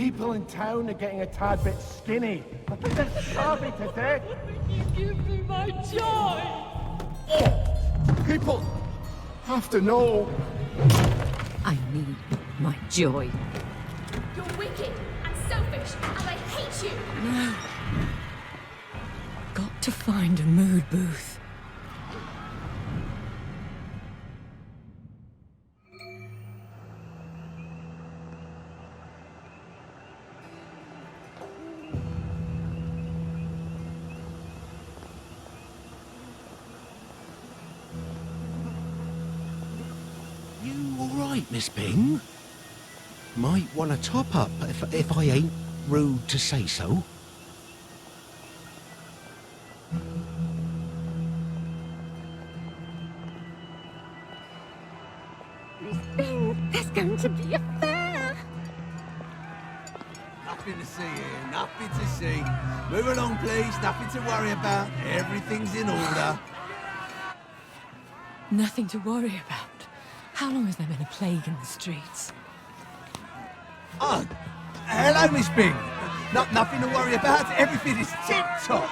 People in town are getting a tad bit skinny. I think they're starving to death. You give me my joy! Oh, people have to know. I need my joy. You're wicked and selfish, and I hate you! No. Got to find a mood booth. Miss Byng? Might want to top up if I ain't rude to say so. Miss Byng, there's going to be a fair. Nothing to see here, nothing to see. Move along, please. Nothing to worry about. Everything's in order. Nothing to worry about. How long has there been a plague in the streets? Oh, hello, Miss Byng. Nothing to worry about. Everything is tip-top.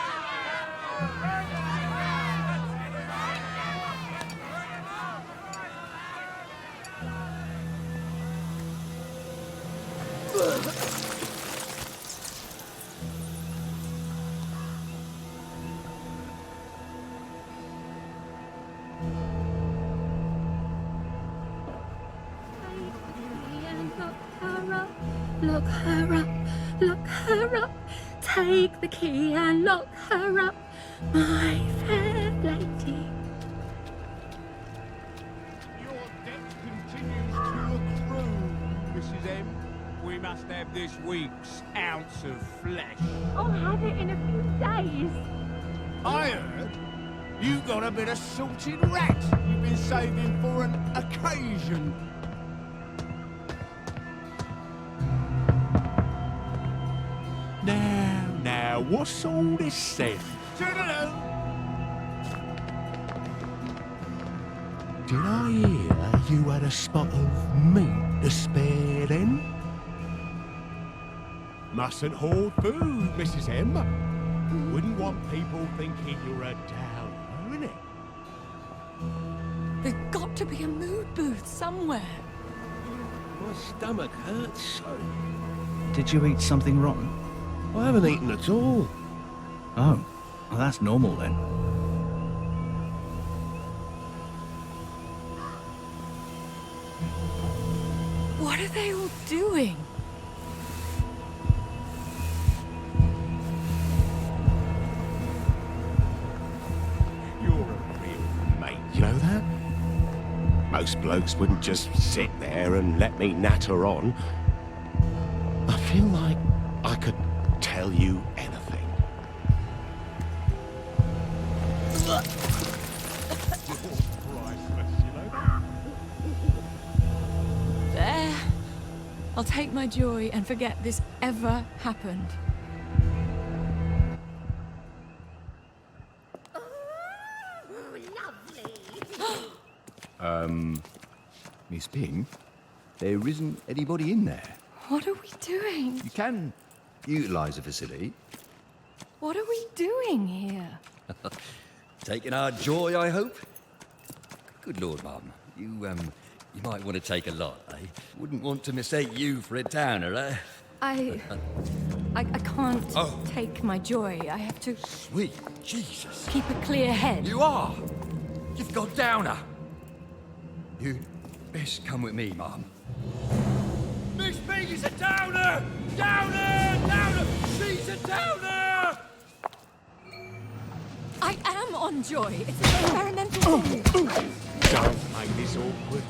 Lock her up, lock her up. Take the key and lock her up, my fair lady. Your debt continues to accrue, Mrs. M. We must have this week's ounce of flesh. I'll have it in a few days. I heard you got a bit of salted rat you've been saving for an occasion. Now, what's all this said? Toodaloo! Did I hear you had a spot of meat to spare then? Mustn't hoard food, Mrs. M. Wouldn't want people thinking you're a downer, innit? There's got to be a mood booth somewhere. My stomach hurts so. Did you eat something rotten? I haven't eaten at all. Oh, well, that's normal then. What are they all doing? You're a real mate. You know that? Most blokes wouldn't just sit there and let me natter on. I feel like I could tell you anything. You're priceless, you know? There. I'll take my joy and forget this ever happened. Miss Byng, there isn't anybody in there. What are we doing? You can utilise the facility. What are we doing here? Taking our joy, I hope? Good Lord, Mum. You might want to take a lot, eh? Wouldn't want to mistake you for a downer, eh? I can't take my joy. I have to Sweet Jesus. keep a clear head. You are! You've got downer! You best come with me, Mum. Miss Byng is a downer! Downer! Downer! She's a downer! I am on joy. It's an experimental thing. Don't make this awkward.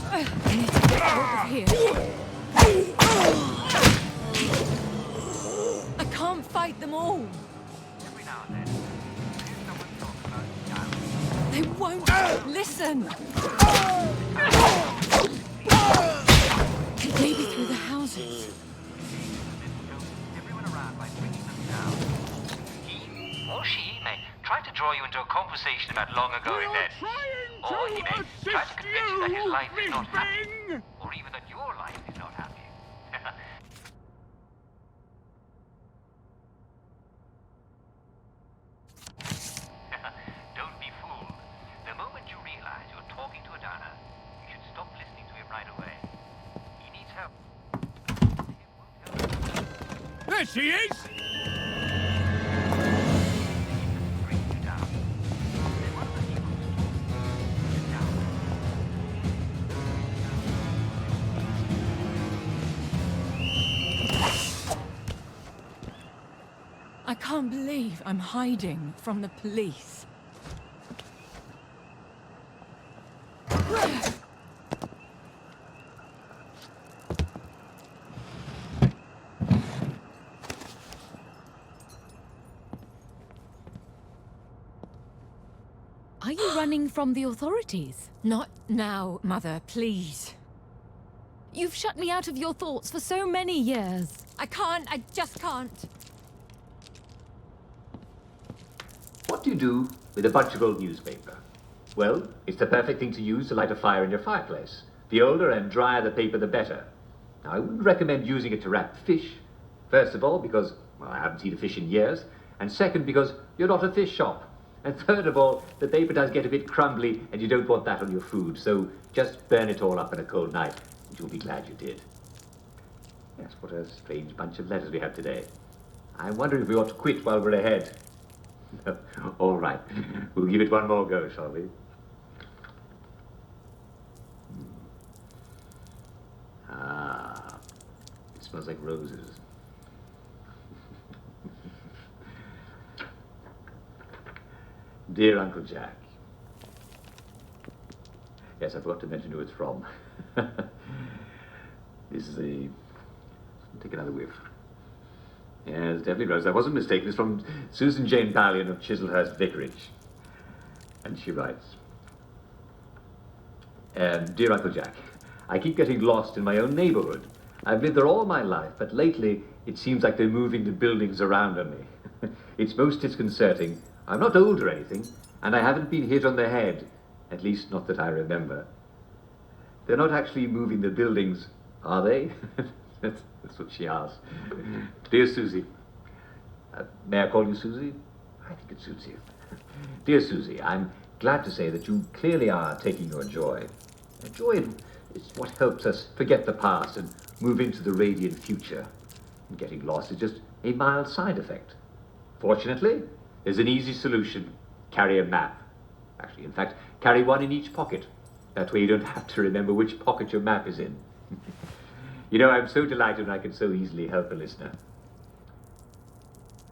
I need to get out of here. I can't fight them all. They won't listen. Maybe through the houses. or she may try to draw you into a conversation about long-ago events. Or he may try to convince you that his life is not happy. Or even that your life is not happy. Don't be fooled. The moment you realize you're talking to a downer, you should stop listening to him right away. He needs help. There she is! Bring you down. Then one of the evils is down. I can't believe I'm hiding from the police. Are you running from the authorities? Not now, Mother, please. You've shut me out of your thoughts for so many years. I just can't. What do you do with a bunch of old newspaper? Well, it's the perfect thing to use to light a fire in your fireplace. The older and drier the paper, the better. Now, I wouldn't recommend using it to wrap fish. First of all, because, well, I haven't seen a fish in years. And second, because you're not a fish shop. And third of all, the paper does get a bit crumbly, and you don't want that on your food. So just burn it all up in a cold night, and you'll be glad you did. Yes, what a strange bunch of letters we have today. I wonder if we ought to quit while we're ahead. All right, we'll give it one more go, shall we? Ah, it smells like roses. Dear Uncle Jack. Yes, I forgot to mention who it's from. This is the... Take another whiff. Yes, definitely rose. I wasn't mistaken. It's from Susan Jane Ballion of Chislehurst Vicarage. And she writes, Dear Uncle Jack, I keep getting lost in my own neighborhood. I've lived there all my life, but lately it seems like they're moving the buildings around on me. It's most disconcerting. I'm not old or anything, and I haven't been hit on the head, at least not that I remember. They're not actually moving the buildings, are they? That's what she asked. Dear Susie, may I call you Susie? I think it suits you. Dear Susie, I'm glad to say that you clearly are taking your joy. Joy is what helps us forget the past and move into the radiant future. And getting lost is just a mild side effect. Fortunately, there's an easy solution. Carry a map. Actually, in fact, carry one in each pocket. That way you don't have to remember which pocket your map is in. You know, I'm so delighted when I can so easily help a listener.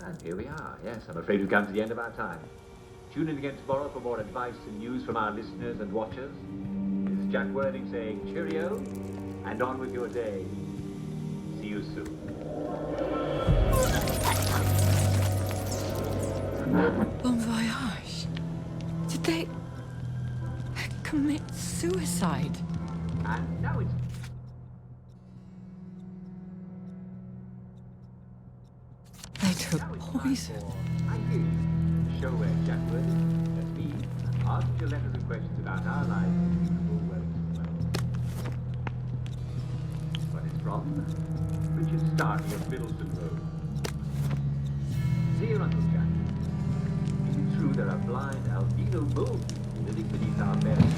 And here we are. Yes, I'm afraid we've come to the end of our time. Tune in again tomorrow for more advice and news from our listeners and watchers. This is Jack Worthing saying cheerio, and on with your day. See you soon. Bon voyage. Did they commit suicide? And now it's... They took poison. Thank you. Show where Jack Worthing, that's me, ask your letters and questions about our lives in the full well. What it's from? Richard Starkey of Middleton Road. Dear Uncle Jack, is it true there are blind albino moles living beneath our beds?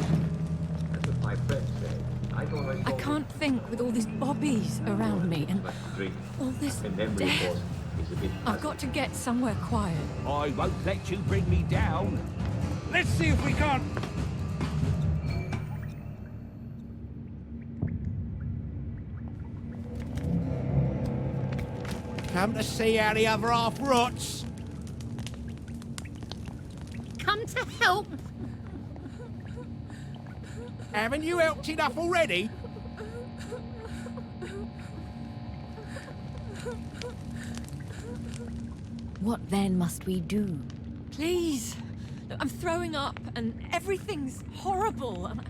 That's what my friends say. I can't think with all these bobbies around me and all this death. I've got to get somewhere quiet. I won't let you bring me down. Let's see if we can't... Come to see how the other half rots. Come to help. Haven't you helped enough already? What then must we do? Please. I'm throwing up and everything's horrible. And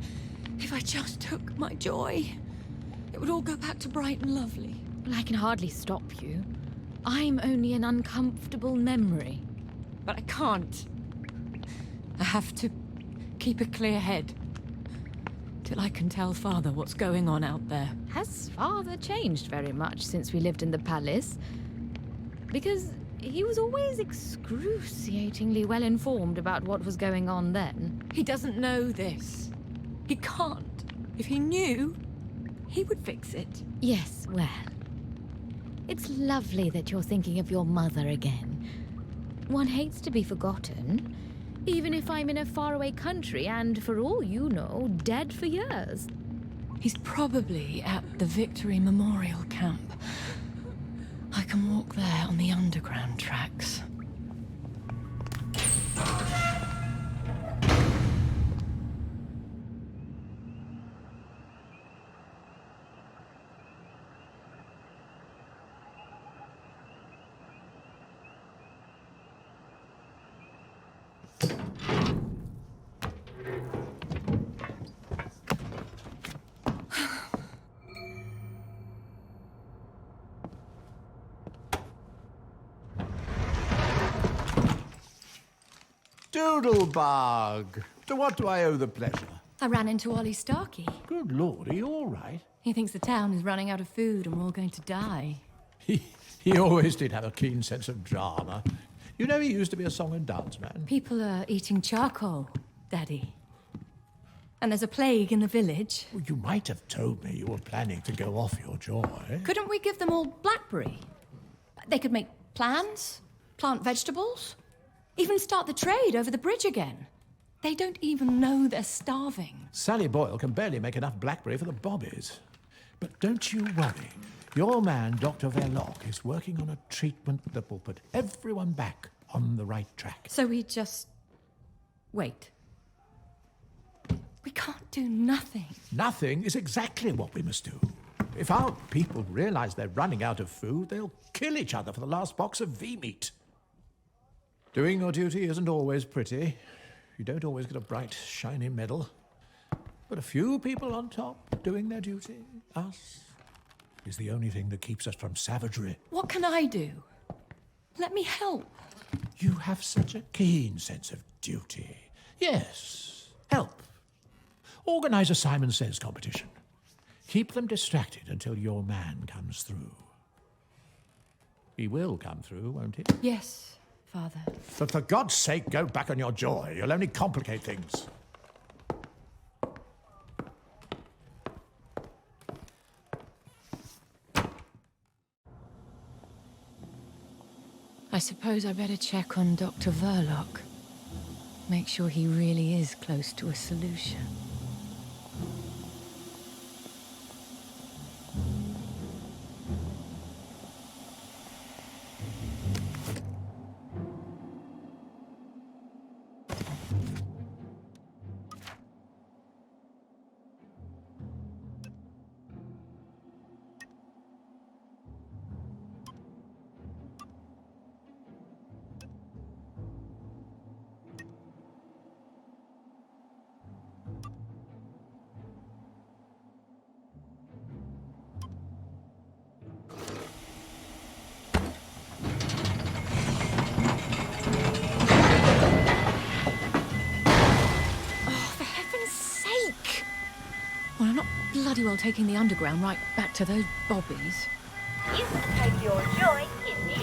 if I just took my joy, it would all go back to bright and lovely. Well, I can hardly stop you. I'm only an uncomfortable memory. but I can't. I have to keep a clear head till I can tell Father what's going on out there. Has Father changed very much since we lived in the palace? Because he was always excruciatingly well informed about what was going on then. He doesn't know this. He can't. If he knew, he would fix it. Yes, well, it's lovely that you're thinking of your mother again. One hates to be forgotten, even if I'm in a faraway country and, for all you know, dead for years. He's probably at the Victory Memorial Camp. I can walk there on the underground tracks. Doodlebug! To what do I owe the pleasure? I ran into Ollie Starkey. Good Lord, are you all right? He thinks the town is running out of food and we're all going to die. He always did have a keen sense of drama. You know, he used to be a song and dance man. People are eating charcoal, Daddy. And there's a plague in the village. Well, you might have told me you were planning to go off your joy. Couldn't we give them all blackberry? They could make plans, plant vegetables, even start the trade over the bridge again. They don't even know they're starving. Sally Boyle can barely make enough blackberry for the bobbies. But don't you worry. Your man, Dr. Verloc, is working on a treatment that will put everyone back on the right track. So we just wait. We can't do nothing. Nothing is exactly what we must do. If our people realize they're running out of food, they'll kill each other for the last box of V-meat. Doing your duty isn't always pretty. You don't always get a bright, shiny medal. But a few people on top doing their duty, us, is the only thing that keeps us from savagery. What can I do? Let me help. You have such a keen sense of duty. Yes, help. Organize a Simon Says competition. Keep them distracted until your man comes through. He will come through, won't he? Yes, Father. But for God's sake, go back on your joy. You'll only complicate things. I suppose I better check on Dr. Verloc. Make sure he really is close to a solution. Well, I'm not bloody well taking the underground right back to those bobbies. You can take your joy in this.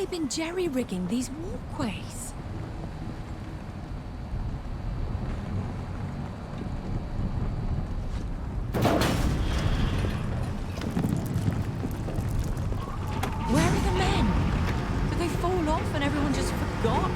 they been jerry-rigging these walkways? Where are the men? Did they fall off and everyone just forgot?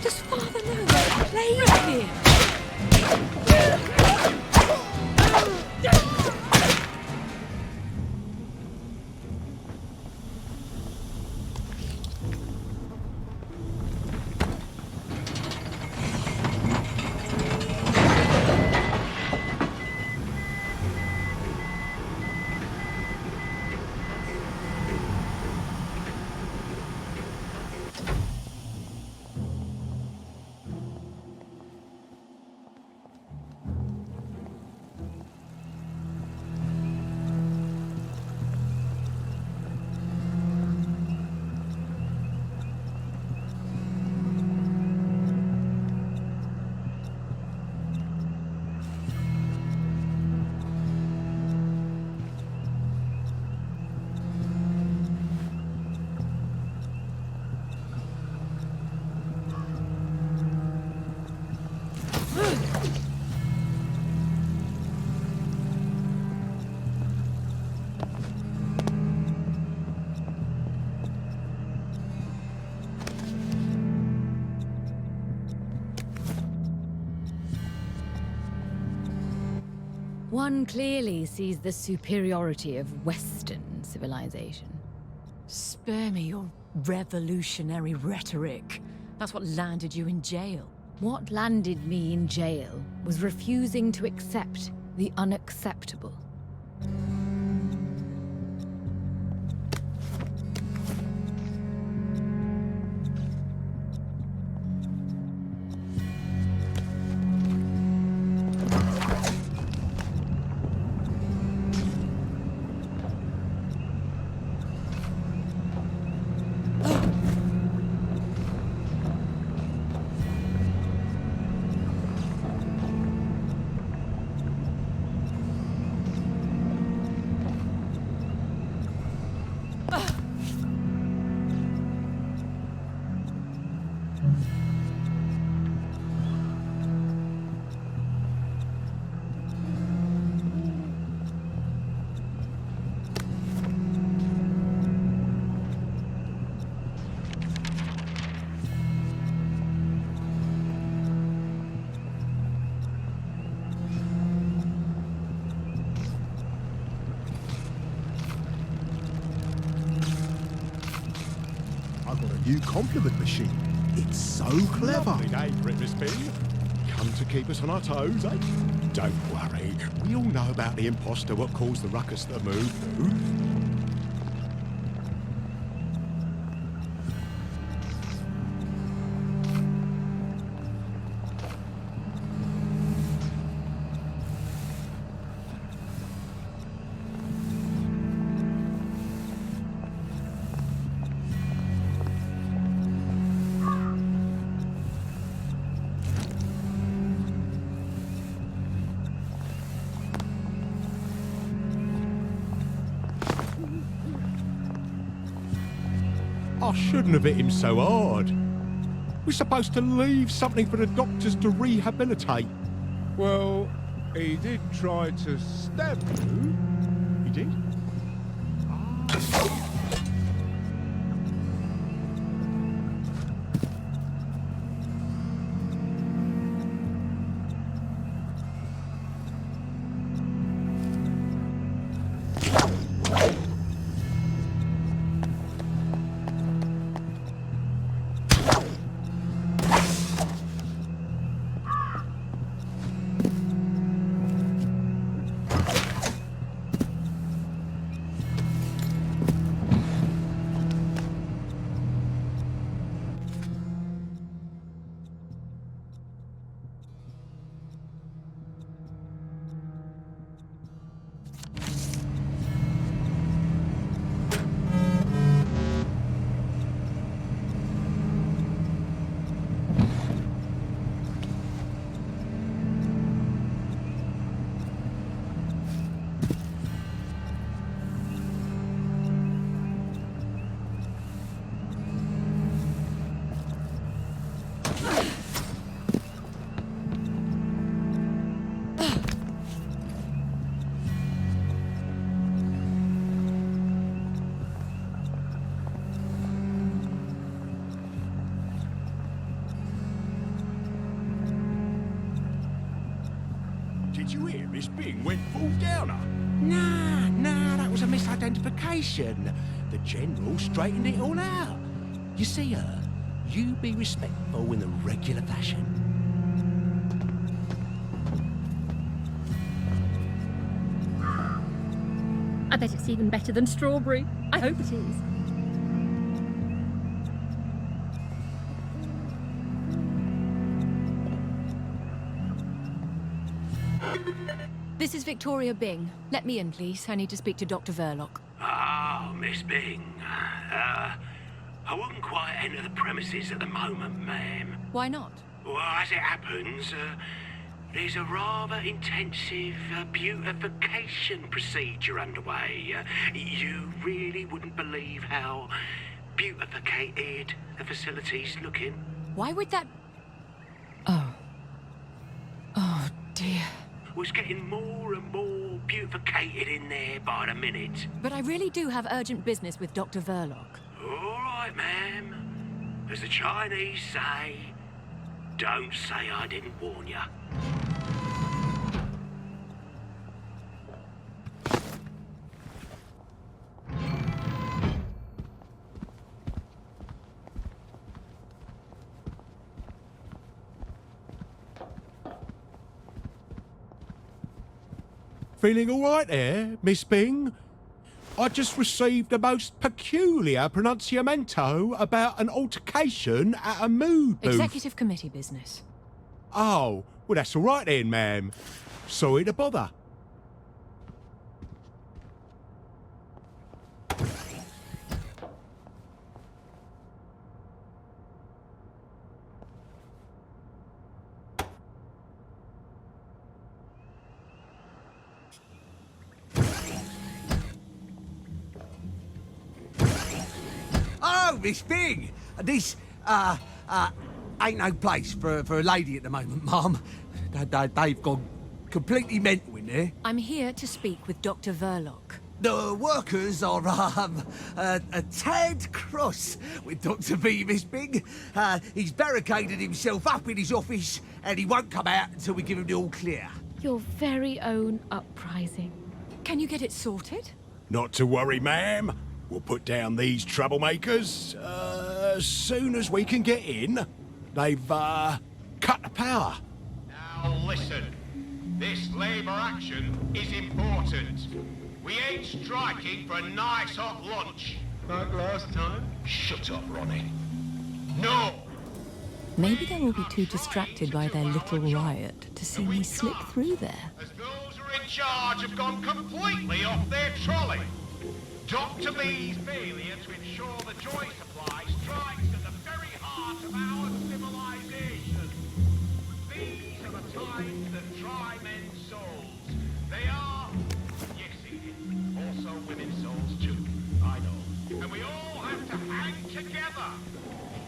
Does Father know there's plague here? One clearly sees the superiority of Western civilization. Spare me your revolutionary rhetoric. That's what landed you in jail. What landed me in jail was refusing to accept the unacceptable. New compliment machine. It's so clever. Lovely day for it, Miss Byng. Come to keep us on our toes, eh? Don't worry. We all know about the imposter what caused the ruckus that moved through. I shouldn't have hit him so hard. We're supposed to leave something for the doctors to rehabilitate. Well, he did try to stab you. He did? Did you hear Miss Byng went full downer? Nah, that was a misidentification. The General straightened it all out. You see her? You be respectful in the regular fashion. I bet it's even better than strawberry. I hope it is. This is Victoria Byng. Let me in, please. I need to speak to Dr. Verloc. Oh, Miss Byng. I wouldn't quite enter the premises at the moment, ma'am. Why not? Well, as it happens, there's a rather intensive beautification procedure underway. You really wouldn't believe how beautificated the facility's looking. Why would that... Oh. Oh, dear. Was getting more and more beautificated in there by the minute. But I really do have urgent business with Dr. Verloc. All right, ma'am. As the Chinese say, don't say I didn't warn you. Feeling all right there, Miss Byng? I just received a most peculiar pronunciamento about an altercation at a mood booth. Executive committee business. Oh, well that's all right then, ma'am. Sorry to bother. Oh, Miss Byng! This, ain't no place for a lady at the moment, Ma'am. They've gone completely mental in there. I'm here to speak with Dr. Verloc. The workers are, a tad cross with Dr. V, Miss Byng. He's barricaded himself up in his office and he won't come out until we give him the all clear. Your very own uprising. Can you get it sorted? Not to worry, ma'am. We'll put down these troublemakers. as soon as we can get in, they've, cut the power. Now listen. This Labour action is important. We ain't striking for a nice hot lunch. Like last time? Shut up, Ronnie. No! Maybe they will be too distracted by their little riot to see me slip through there. As those who are in charge have gone completely off their trolley. Dr. B's failure to ensure the joy supply strikes at the very heart of our civilization. These are the times that try men's souls. They are, yes, Edith, also women's souls too, I know. And we all have to hang together.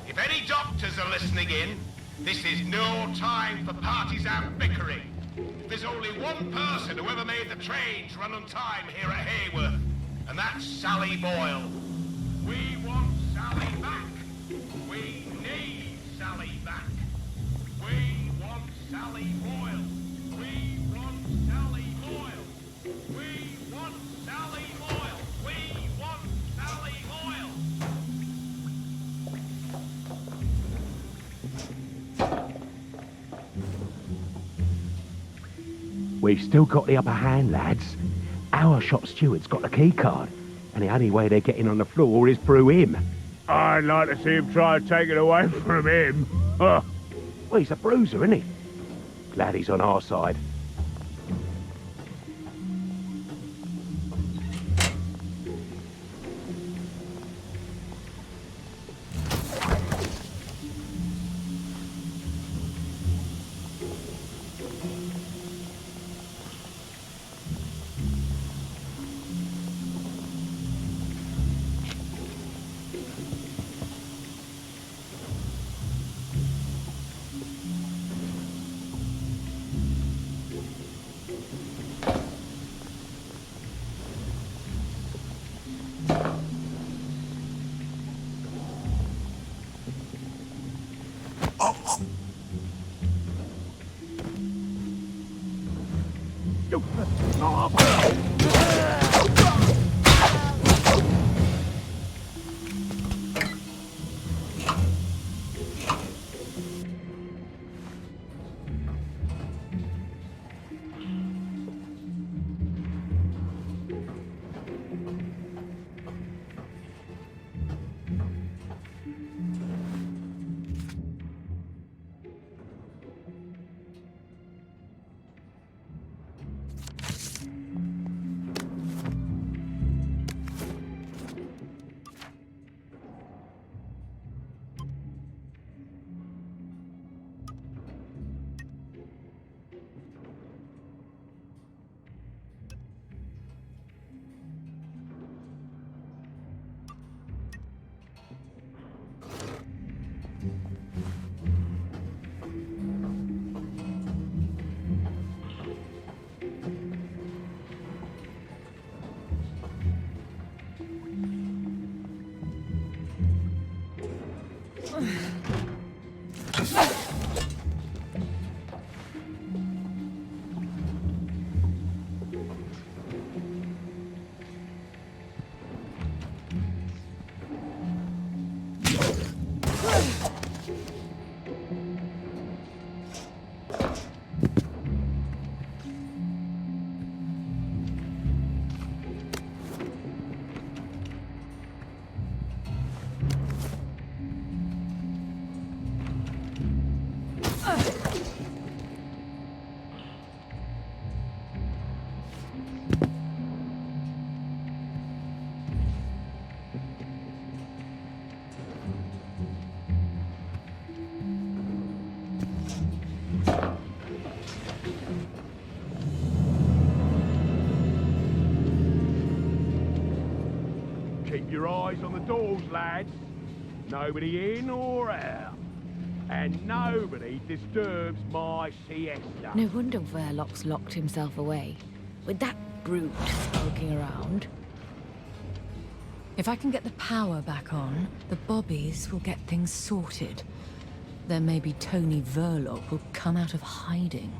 If any doctors are listening in, this is no time for partisan bickering. There's only one person who ever made the trains run on time here at Haworth, and that's Sally Boyle. We want Sally back. We need Sally back. We want Sally Boyle. We want Sally Boyle. We want Sally Boyle. We want Sally Boyle. We've still got the upper hand, lads. Our shop steward's got the keycard, and the only way they're getting on the floor is through him. I'd like to see him try and take it away from him. Well, he's a bruiser, isn't he? Glad he's on our side. Keep your eyes on the doors, lads. Nobody in or out. And nobody disturbs my siesta. No wonder Verloc's locked himself away. With that brute skulking around. If I can get the power back on, the Bobbies will get things sorted. Then maybe Tony Verloc will come out of hiding.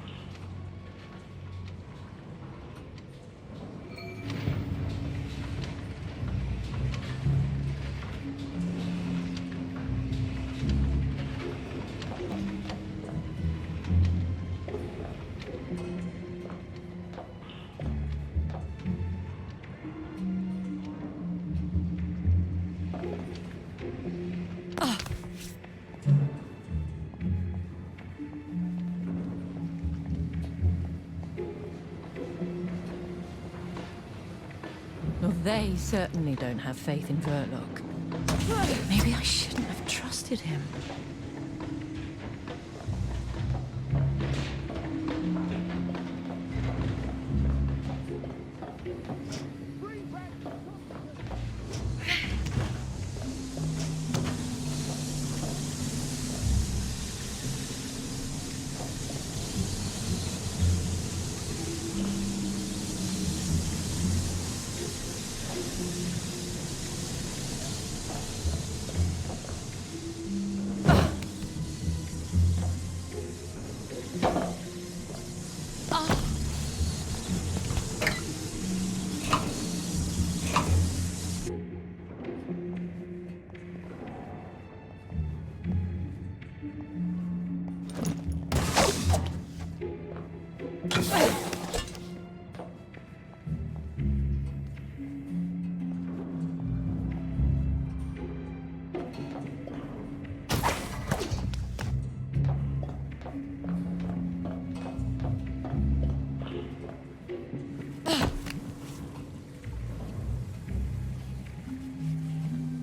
They certainly don't have faith in Verloc. Maybe I shouldn't have trusted him.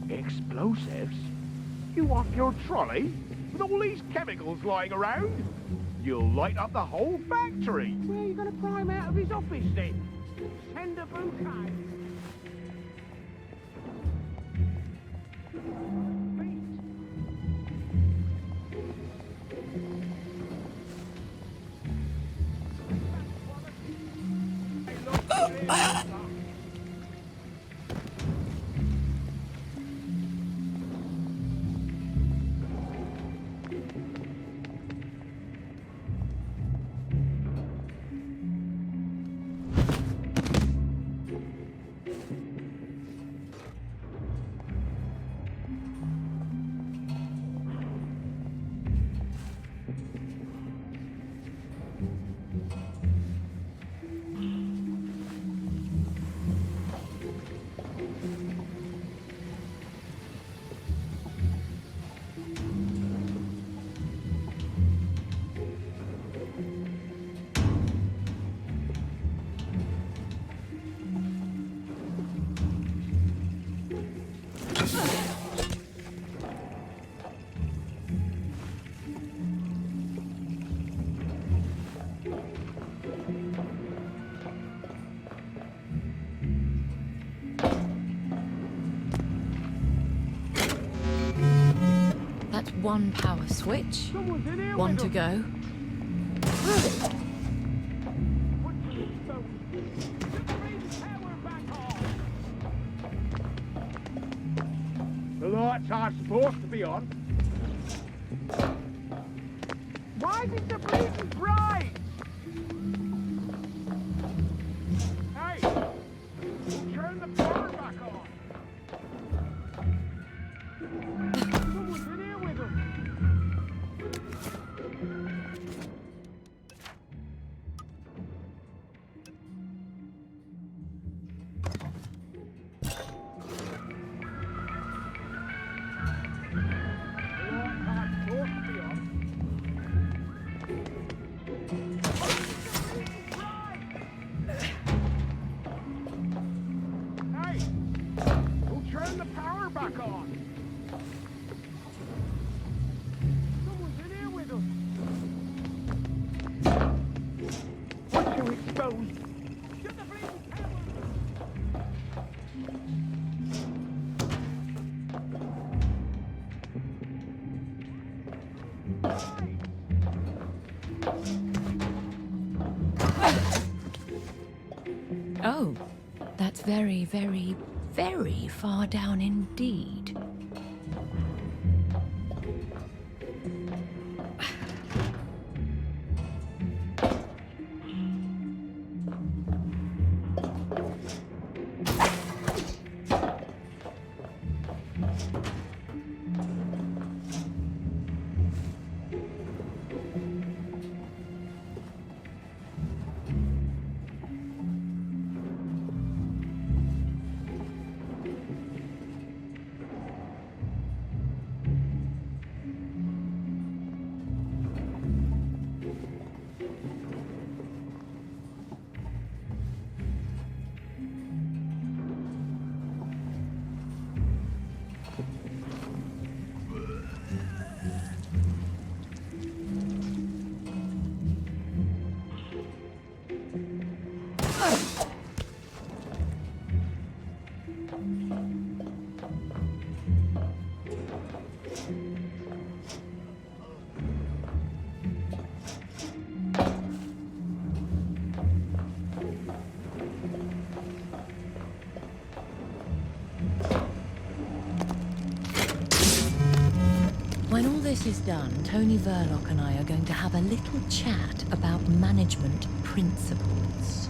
Explosives? You off your trolley? With all these chemicals lying around? You'll light up the whole factory. Where are you going to pry him out of his office then? Send a bouquet. One power switch. One to go. The lights are supposed to be on. Why did the bleeding bright? Hey! Turn the power back on! Someone's in here with them! Oh, that's very, very, very far down indeed. When all this is done, Tony Verloc and I are going to have a little chat about management principles.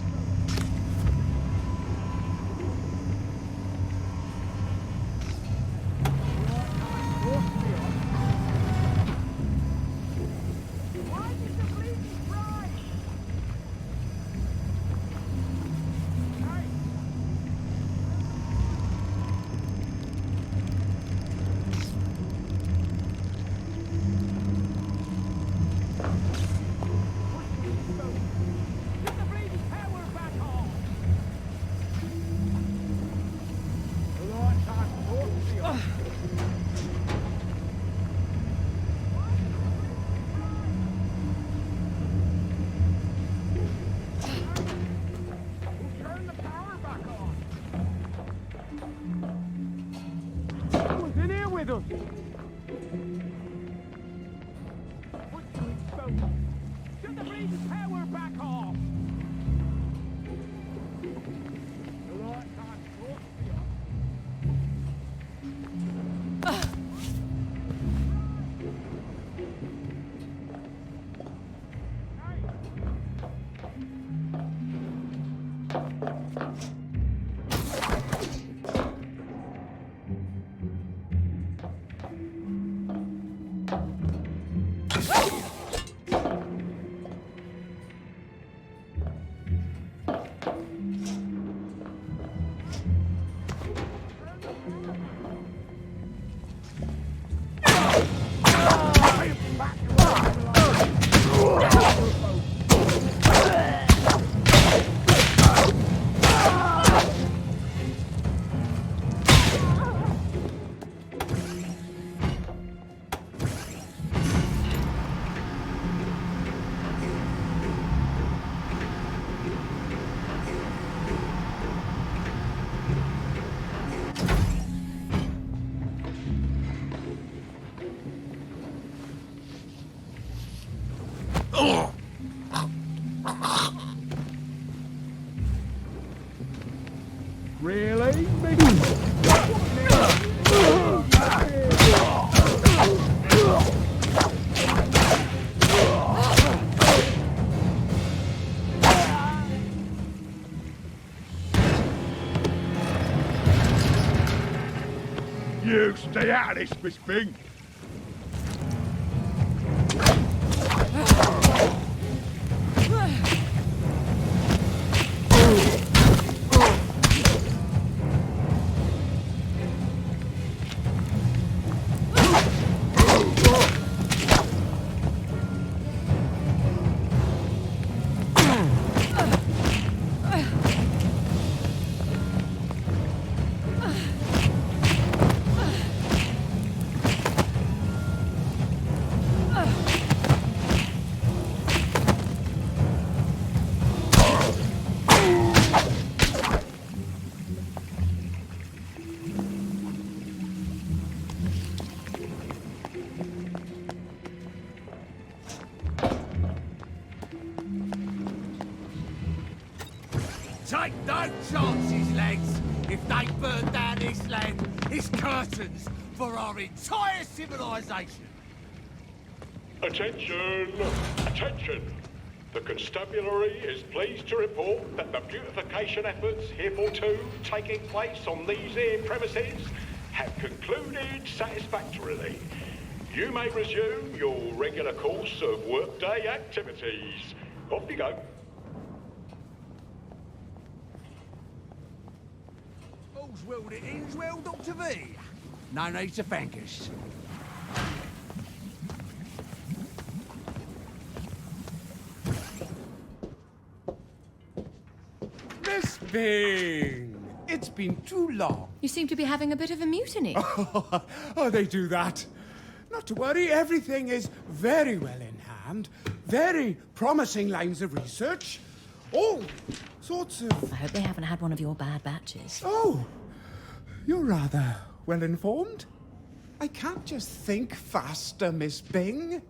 Really? You stay out of this, Miss Byng. Take no chances, lads. If they burn down this land, it's curtains for our entire civilization. Attention! Attention! The constabulary is pleased to report that the beautification efforts heretofore taking place on these here premises have concluded satisfactorily. You may resume your regular course of workday activities. Off you go. All's well that ends well, Dr. V. No need to thank us. Miss Byng! It's been too long. You seem to be having a bit of a mutiny. Oh, they do that. Not to worry, everything is very well in hand. Very promising lines of research. All sorts of... I hope they haven't had one of your bad batches. Oh, you're rather well informed. I can't just think faster, Miss Byng.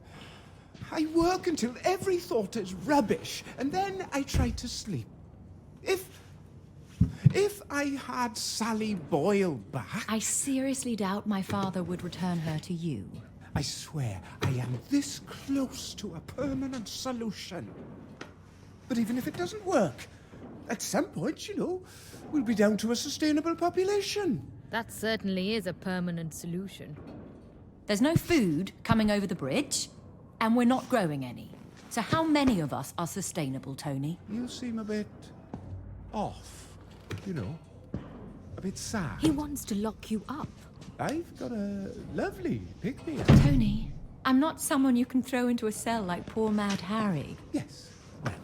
I work until every thought is rubbish, and then I try to sleep. If I had Sally Boyle back... I seriously doubt my father would return her to you. I swear, I am this close to a permanent solution. But even if it doesn't work, at some point, you know, we'll be down to a sustainable population. That certainly is a permanent solution. There's no food coming over the bridge, and we're not growing any. So how many of us are sustainable, Tony? You seem a bit off, you know, a bit sad. He wants to lock you up. I've got a lovely pick-me-up. Tony, I'm not someone you can throw into a cell like poor Mad Harry. Yes, well,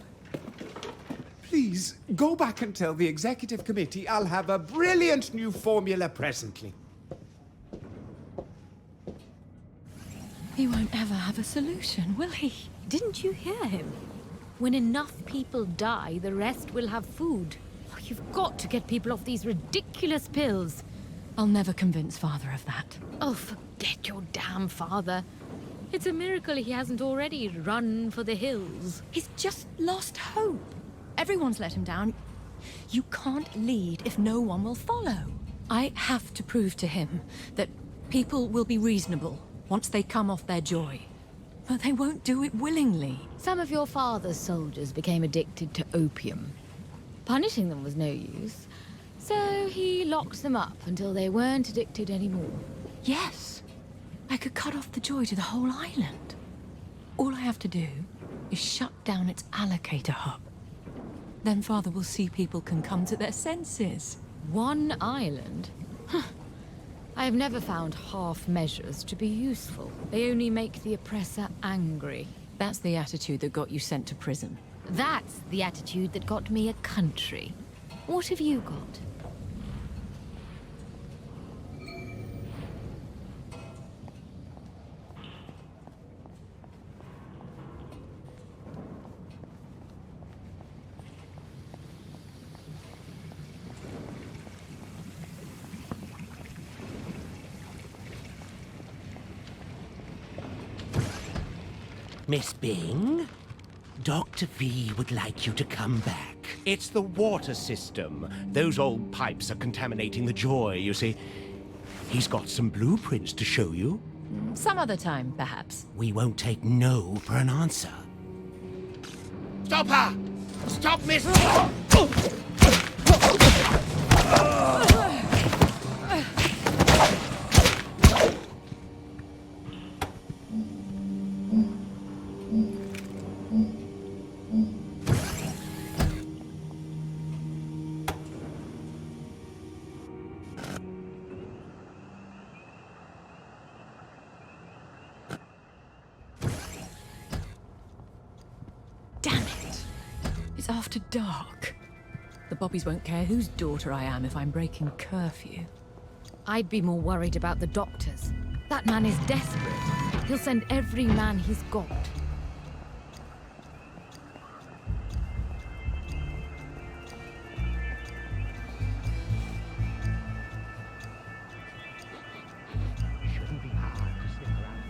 please go back and tell the executive committee I'll have a brilliant new formula presently. He won't ever have a solution, will he? Didn't you hear him? When enough people die, the rest will have food. Oh, you've got to get people off these ridiculous pills. I'll never convince Father of that. Oh, forget your damn father. It's a miracle he hasn't already run for the hills. He's just lost hope. Everyone's let him down. You can't lead if no one will follow. I have to prove to him that people will be reasonable once they come off their joy. But they won't do it willingly. Some of your father's soldiers became addicted to opium. Punishing them was no use, so he locked them up until they weren't addicted anymore. Yes, I could cut off the joy to the whole island. All I have to do is shut down its allocator hub. Then Father will see people can come to their senses. One island? Huh. I have never found half measures to be useful. They only make the oppressor angry. That's the attitude that got you sent to prison. That's the attitude that got me a country. What have you got? Miss Byng, Dr. V would like you to come back. It's the water system. Those old pipes are contaminating the joy, you see. He's got some blueprints to show you. Some other time, perhaps. We won't take no for an answer. Stop her! Stop, miss! Damn it! It's after dark. The Bobbies won't care whose daughter I am if I'm breaking curfew. I'd be more worried about the doctors. That man is desperate. He'll send every man he's got. Shouldn't be hard to slip around.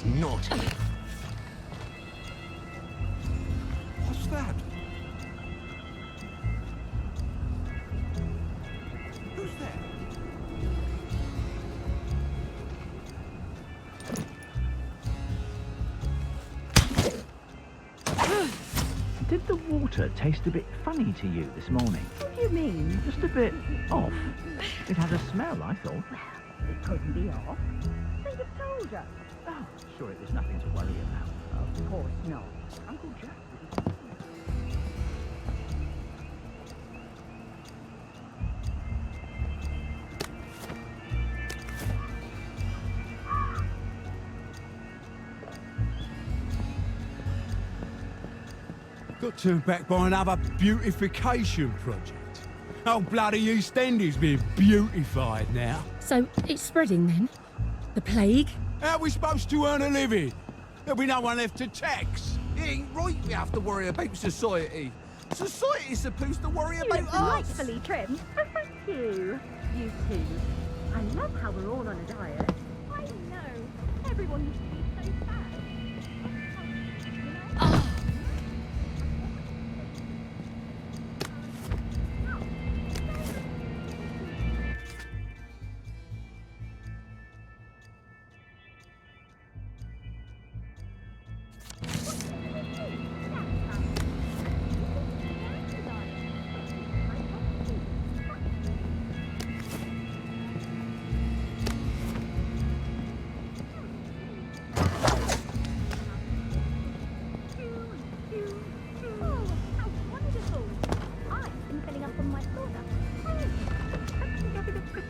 That's naughty. What's that? Who's there? Did the water taste a bit funny to you this morning? What do you mean? Just a bit off. It had a smell, I thought. It couldn't be off. They'd have told us. Oh, sure it was nothing to worry about. Of course not. Uncle Jack. Got turned back by another beautification project. Oh, bloody East End is being beautified now. So it's spreading then? The plague? How are we supposed to earn a living? There'll be no one left to tax. It ain't right we have to worry about society. Society's supposed to worry about us. Delightfully trimmed. Oh, thank you. You too. I love how we're all on a diet. I know. Everyone used to be so fat.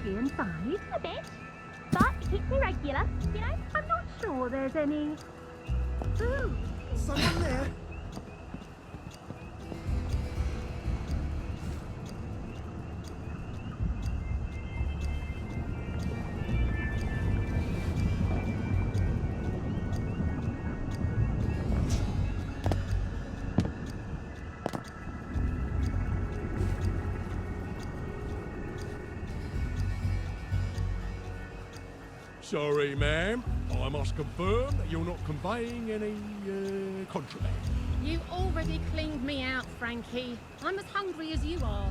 Inside a bit, but it keeps me regular. You know, I'm not sure there's any. Ooh, someone there. Sorry, ma'am. I must confirm that you're not conveying any, contraband. You already cleaned me out, Frankie. I'm as hungry as you are.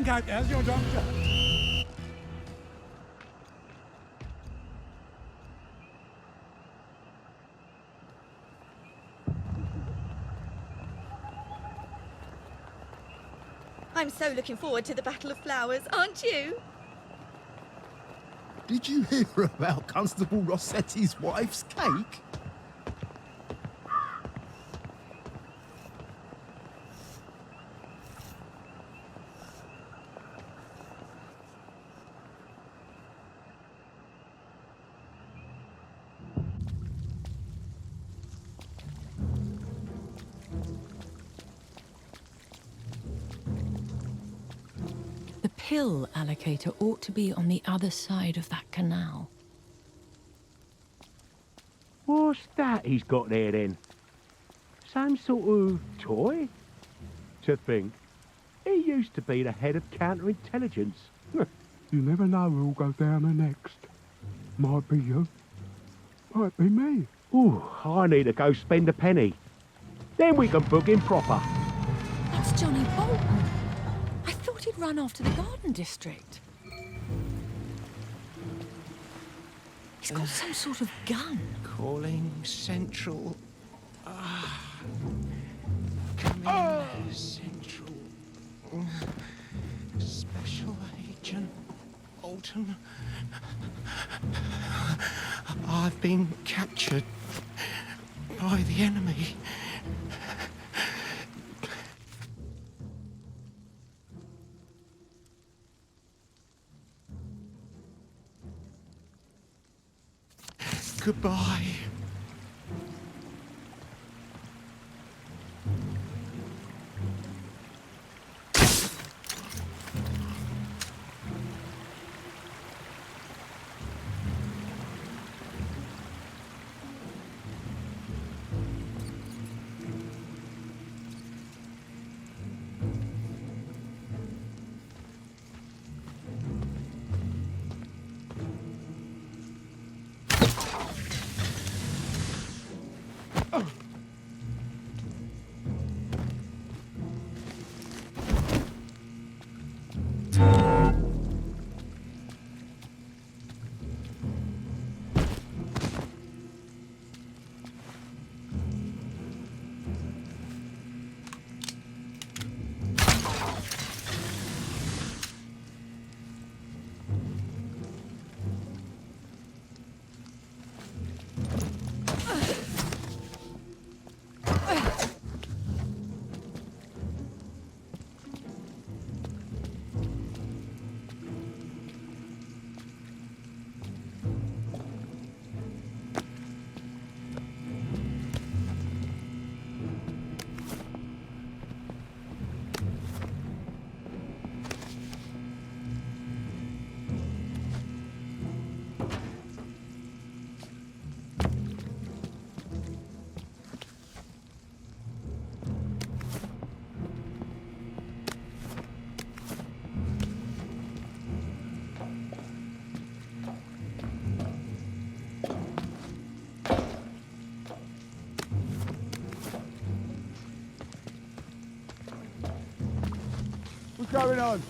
Captain. How's your doctor? I'm so looking forward to the Battle of Flowers, aren't you? Did you hear about Constable Rossetti's wife's cake? The pill allocator ought to be on the other side of that canal. What's that he's got there then? Some sort of toy? To think, he used to be the head of counterintelligence. You never know who'll go down the next. Might be you. Might be me. Ooh, I need to go spend a penny. Then we can book him proper. That's Johnny Bolton. I thought he'd run off to the garden district. He's got some sort of gun. Calling Central. Come in, Central. Special Agent Bolton. I've been captured by the enemy. Goodbye. What's going on?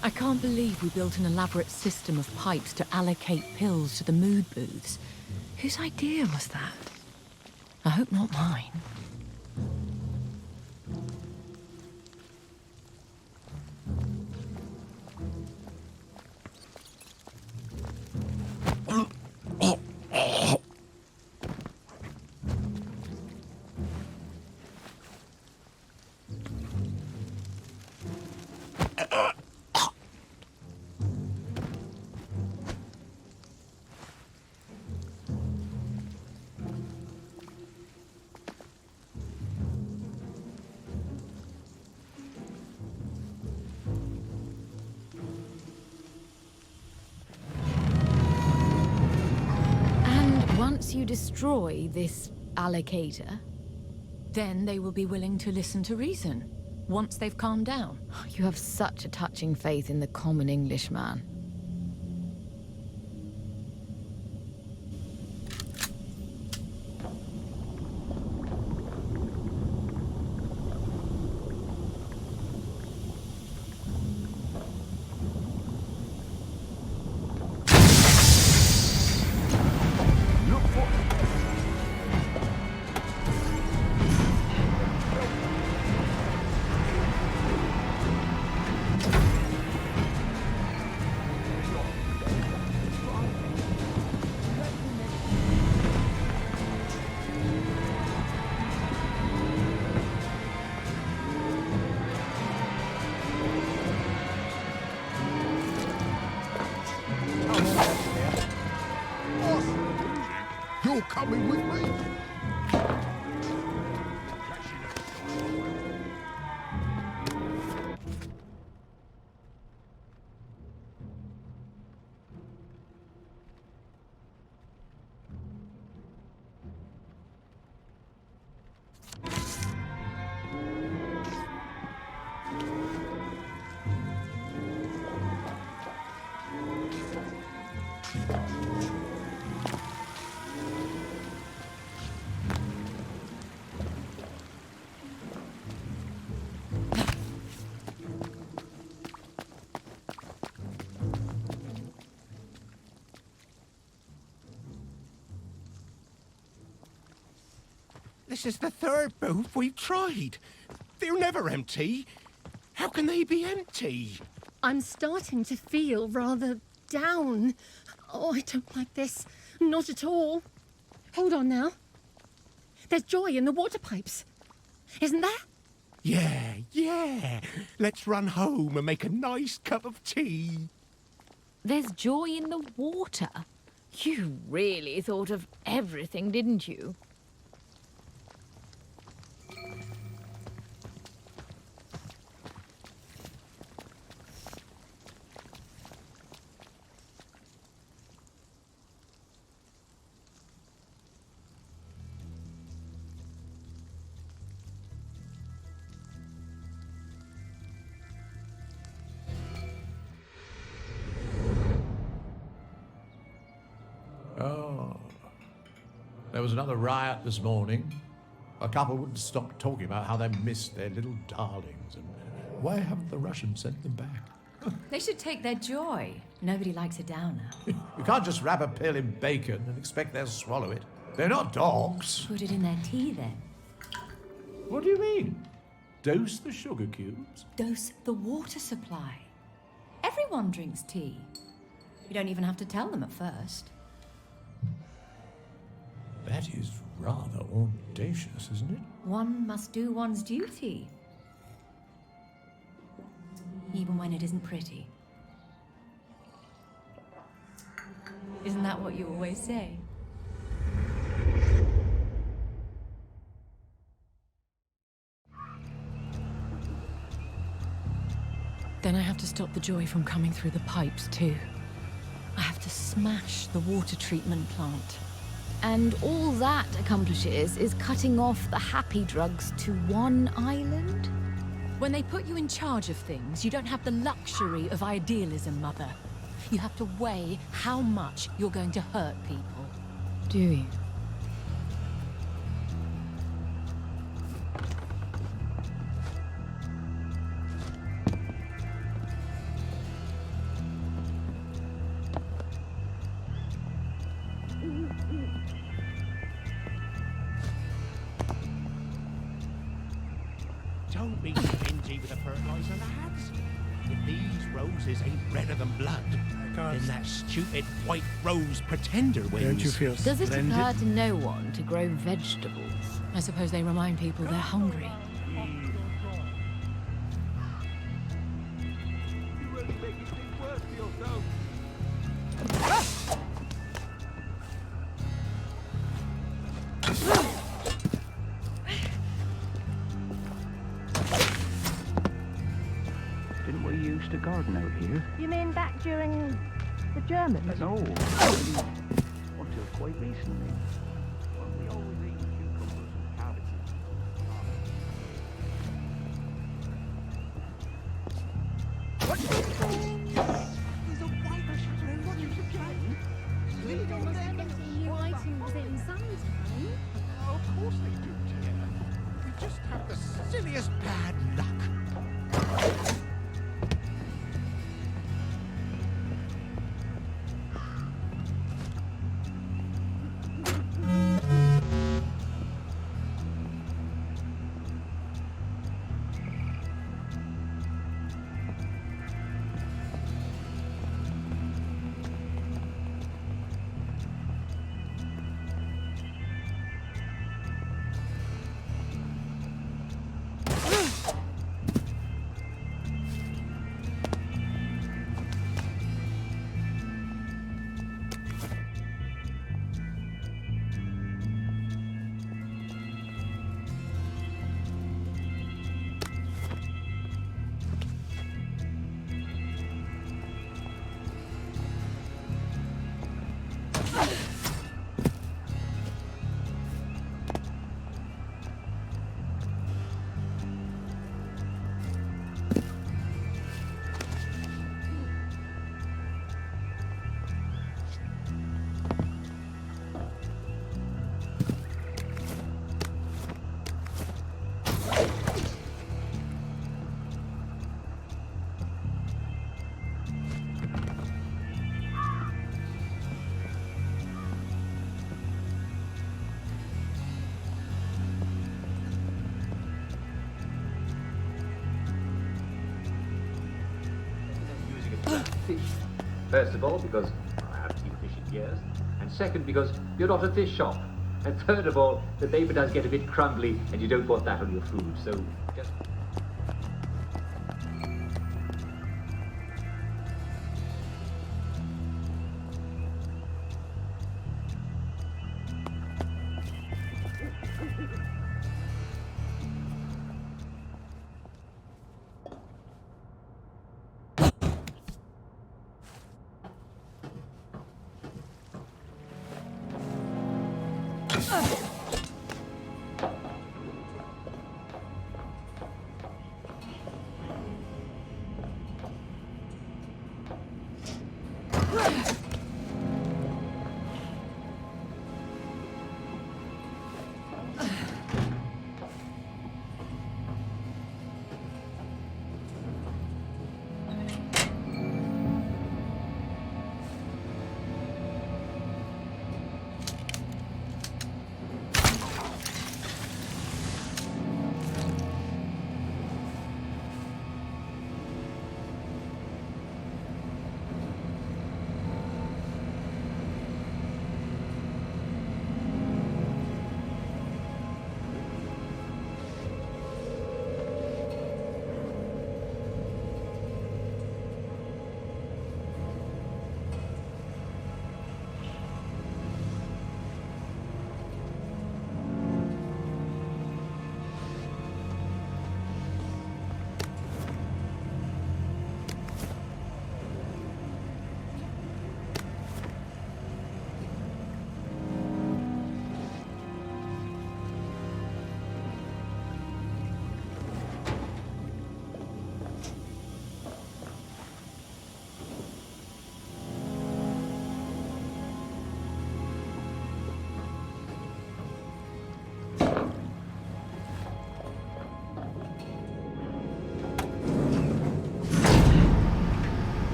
I can't believe we built an elaborate system of pipes to allocate pills to the mood booths. Whose idea was that? I hope not mine. once you destroy this allocator... Then they will be willing to listen to reason, once they've calmed down. You have such a touching faith in the common Englishman. You're coming with me? This is the third booth we've tried. They're never empty. How can they be empty? I'm starting to feel rather down. Oh, I don't like this. Not at all. Hold on now. There's joy in the water pipes. Isn't there? Yeah. Let's run home and make a nice cup of tea. There's joy in the water. You really thought of everything, didn't you? Oh, there was another riot this morning. A couple wouldn't stop talking about how they missed their little darlings, and why haven't the Russians sent them back? They should take their joy. Nobody likes a downer. You can't just wrap a pill in bacon and expect they'll swallow it. They're not dogs. Put it in their tea, then. What do you mean? Dose the sugar cubes? Dose the water supply. Everyone drinks tea. You don't even have to tell them at first. That is rather audacious, isn't it? One must do one's duty. Even when it isn't pretty. Isn't that what you always say? Then I have to stop the joy from coming through the pipes, too. I have to smash the water treatment plant. And all that accomplishes is cutting off the happy drugs to one island? When they put you in charge of things, you don't have the luxury of idealism, Mother. You have to weigh how much you're going to hurt people. Do you? Don't be stingy with the fertilizer, lads. If these roses ain't redder than blood, then that stupid white rose pretender wins. Don't you feel Does it splendid? occur to no one to grow vegetables? I suppose they remind people they're hungry. Didn't we used to garden out here? You mean back during the Germans? No. What until quite recently. Well, we always ate cucumbers and cabbages. There's a white shadow watching the game. You don't see new items in sometime. Oh, of course they do, dear. We just have the silliest bad luck. Fish. First of all, because I haven't seen fish in years, and second, because you're not a fish shop, and third of all, the paper does get a bit crumbly, and you don't want that on your food, so just...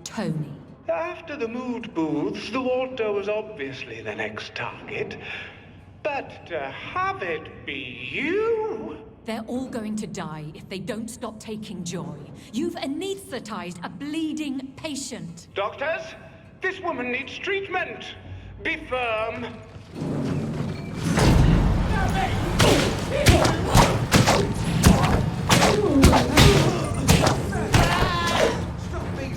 Tony. After the mood booths, the Walter was obviously the next target. But to have it be you? They're all going to die if they don't stop taking joy. You've anesthetized a bleeding patient. Doctors, this woman needs treatment. Be firm. Stop me,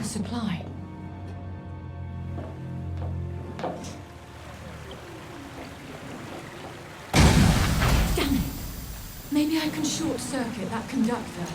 supply. Damn it! Maybe I can short-circuit that conductor.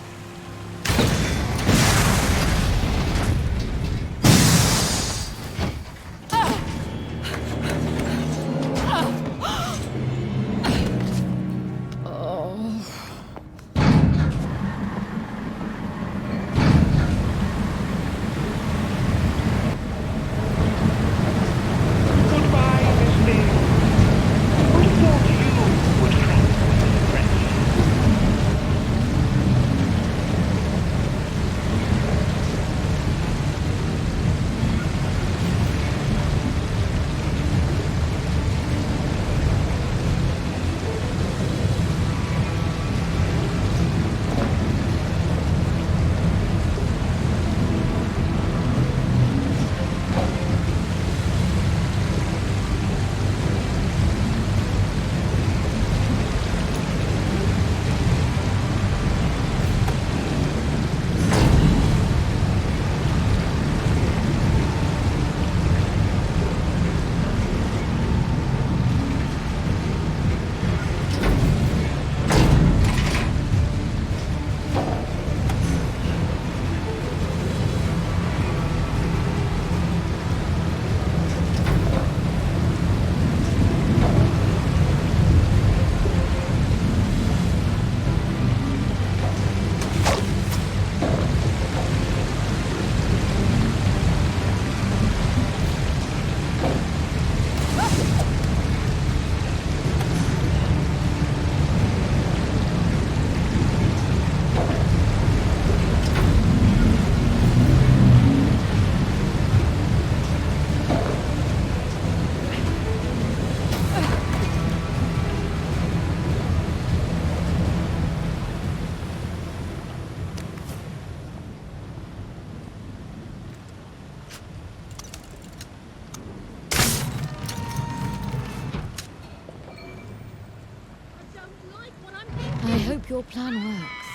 I hope your plan works.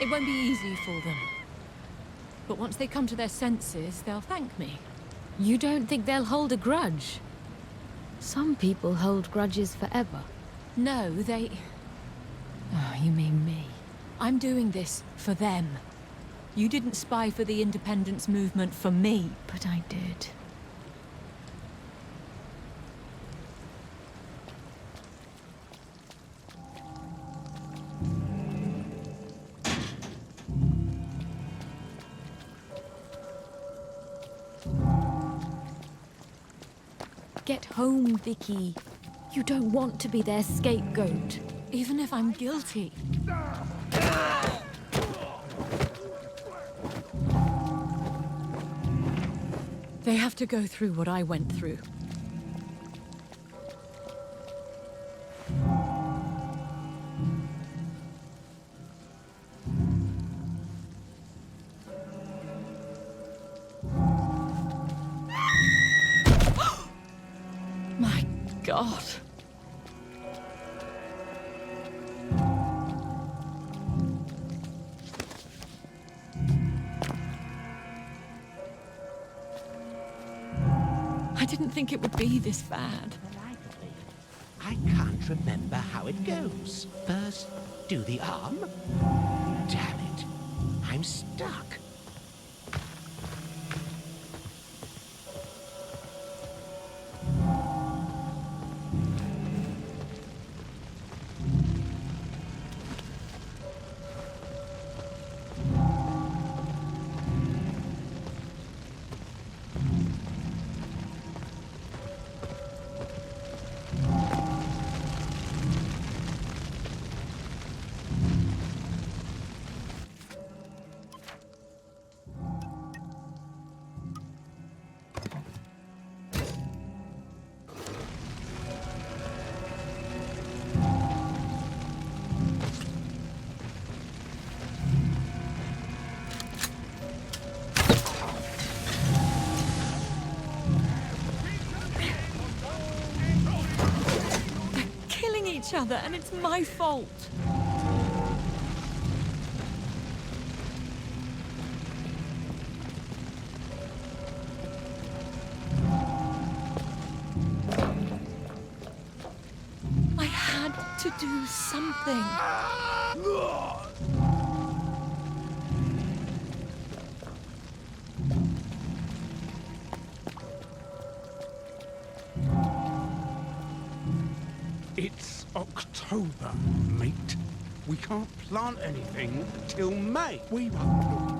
It won't be easy for them. But once they come to their senses, they'll thank me. You don't think they'll hold a grudge? Some people hold grudges forever. No, they... Oh, you mean me? I'm doing this for them. You didn't spy for the independence movement for me. But I did. Get home, Vicky. You don't want to be their scapegoat. Even if I'm guilty. They have to go through what I went through. My God. I didn't think it would be this bad. I can't remember how it goes. First, do the arm. Damn it. I'm stuck. Each other, and it's my fault. to do something. It's October, mate. We can't plant anything till May. We won't.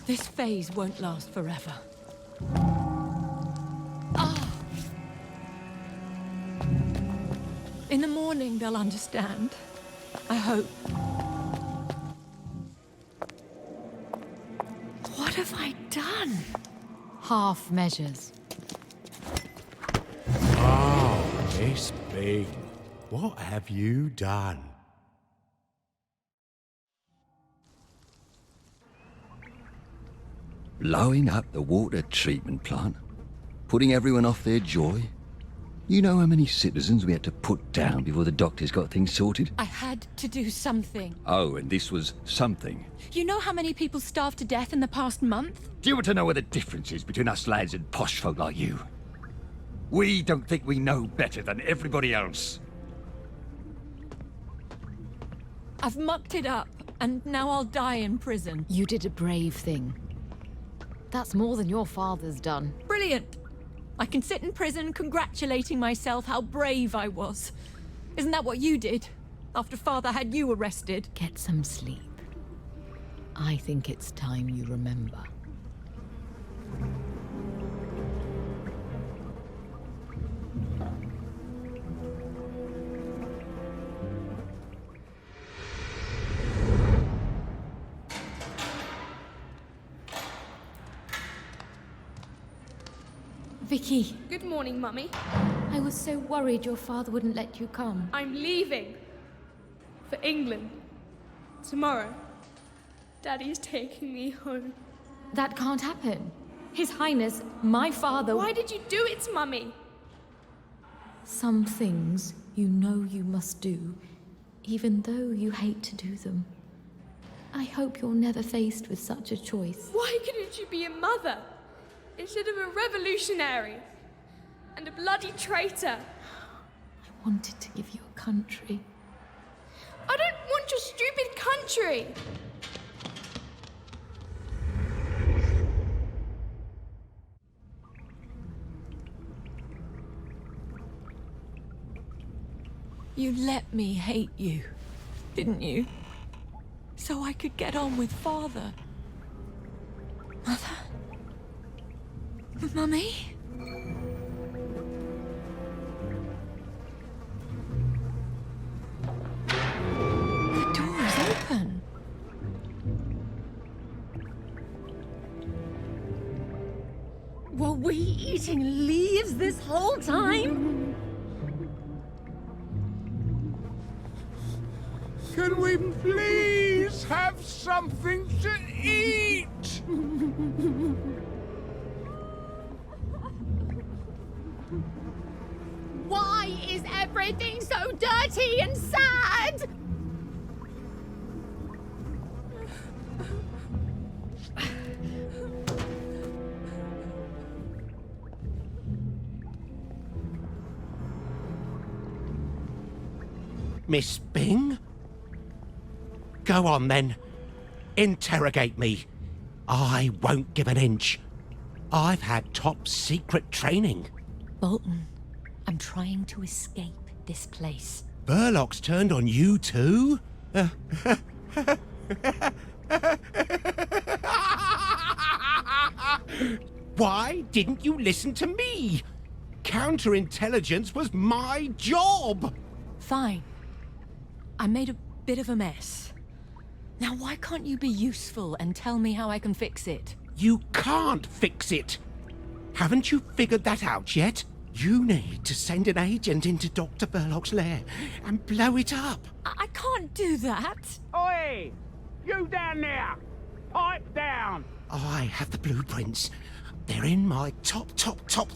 This phase won't last forever. In the morning, they'll understand. I hope. What have I done? Half measures. Oh, Miss Byng, what have you done? Blowing up the water treatment plant? Putting everyone off their joy? You know how many citizens we had to put down before the doctors got things sorted? I had to do something. Oh, and this was something. You know how many people starved to death in the past month? Do you want to know what the difference is between us lads and posh folk like you? We don't think we know better than everybody else. I've mucked it up, and now I'll die in prison. You did a brave thing. That's more than your father's done. Brilliant! I can sit in prison congratulating myself how brave I was. Isn't that what you did? After Father had you arrested? Get some sleep. I think it's time you remember. Vicky. Good morning, Mummy. I was so worried your father wouldn't let you come. I'm leaving. For England. Tomorrow. Daddy's taking me home. That can't happen. His Highness, my father... Why did you do it, Mummy? Some things you know you must do, even though you hate to do them. I hope you're never faced with such a choice. Why couldn't you be a mother? Instead of a revolutionary and a bloody traitor. I wanted to give you a country. I don't want your stupid country! You let me hate you, didn't you? So I could get on with Father. Mother? Mummy? The door is open. Were we eating leaves this whole time? Can we please have something to eat? Why is everything so dirty and sad? Miss Byng? Go on then. Interrogate me. I won't give an inch. I've had top secret training. Bolton, I'm trying to escape this place. Verloc's turned on you too? Why didn't you listen to me? Counterintelligence was my job! Fine. I made a bit of a mess. Now why can't you be useful and tell me how I can fix it? You can't fix it! Haven't you figured that out yet? You need to send an agent into Dr. Verloc's lair and blow it up. I can't do that. Oi! You down there! Pipe down! I have the blueprints. They're in my top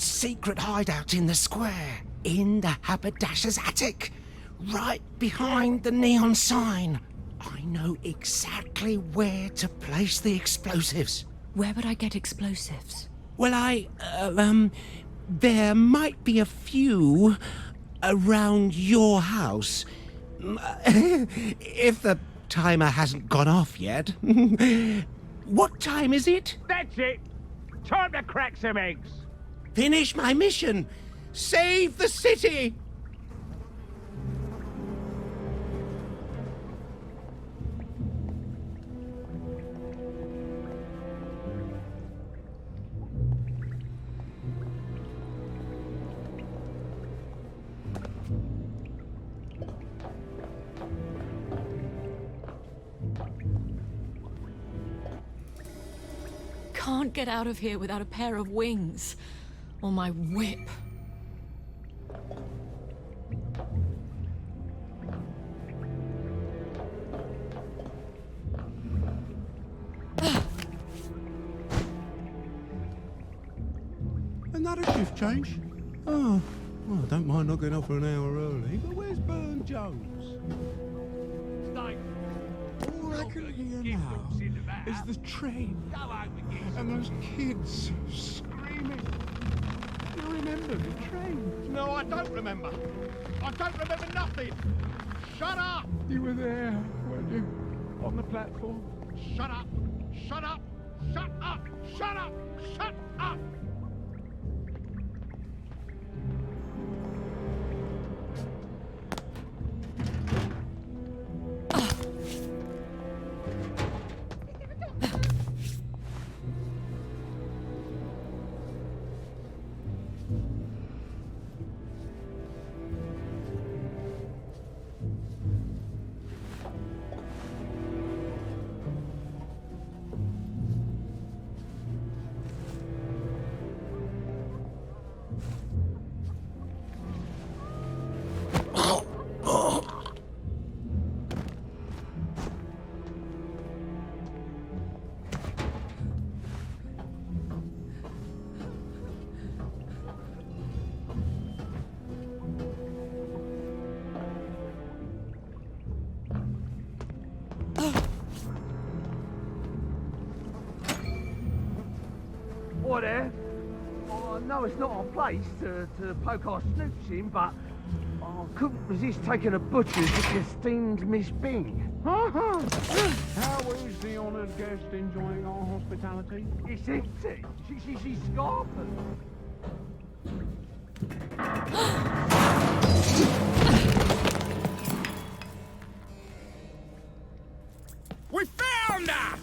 secret hideout in the square. In the haberdasher's attic. Right behind the neon sign. I know exactly where to place the explosives. Where would I get explosives? Well, there might be a few around your house. If the timer hasn't gone off yet. What time is it? That's it! Time to crack some eggs! Finish my mission! Save the city! Can't get out of here without a pair of wings. Or my whip. Another shift change? Oh, well, I don't mind not getting off for an hour early, but where's Burn Jones? All I can hear now is the train and those kids screaming. You remember the train? No, I don't remember. I don't remember nothing. Shut up! You were there, weren't you? On the platform? Shut up! Shut up! Shut up! Shut up! Shut up! What there? Oh, no, it's not our place to poke our snoots in, but I couldn't resist taking a butcher's at the esteemed Miss Byng. How is the honoured guest enjoying our hospitality? It's empty. She's scarfing. We found her!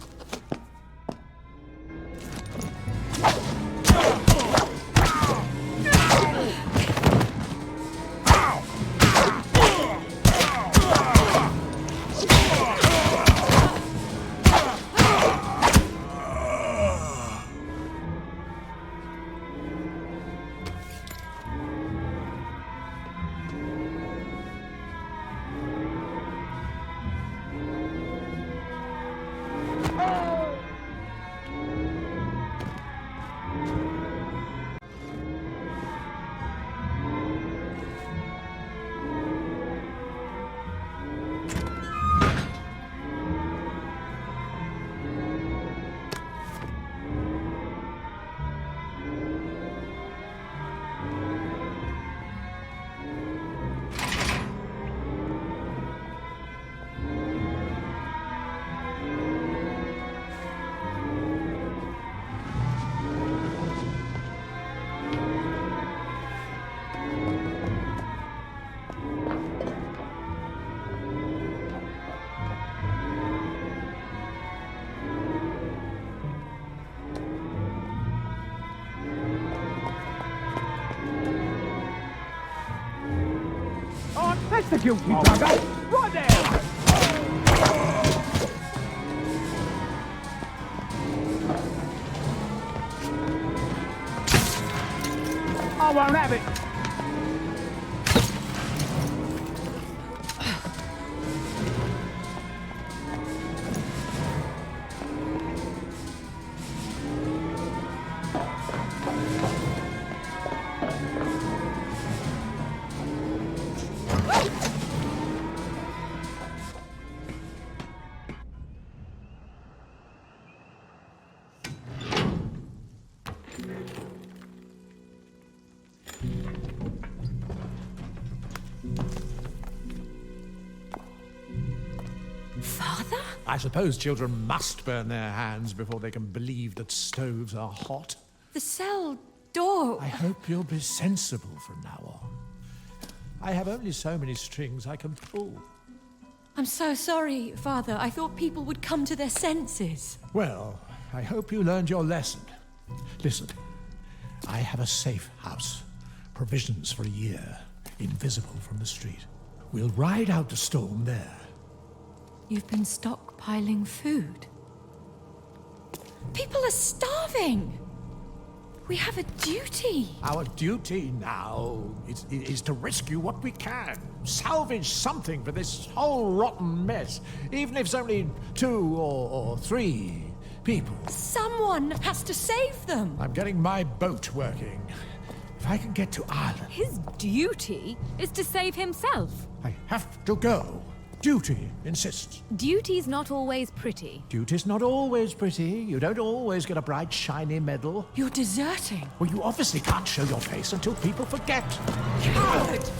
the guilty bugger! Right there! I won't have it! I suppose children must burn their hands before they can believe that stoves are hot. The cell door. I hope you'll be sensible from now on. I have only so many strings I can pull. I'm so sorry, Father. I thought people would come to their senses. Well, I hope you learned your lesson. Listen, I have a safe house. Provisions for a year. Invisible from the street. We'll ride out the storm there. You've been stockpiling food. People are starving. We have a duty. Our duty now is to rescue what we can. Salvage something for this whole rotten mess. Even if it's only 2 or 3 people. Someone has to save them. I'm getting my boat working. If I can get to Ireland... His duty is to save himself. I have to go. Duty insists. Duty's not always pretty. Duty's not always pretty. You don't always get a bright, shiny medal. You're deserting. Well, you obviously can't show your face until people forget. Coward!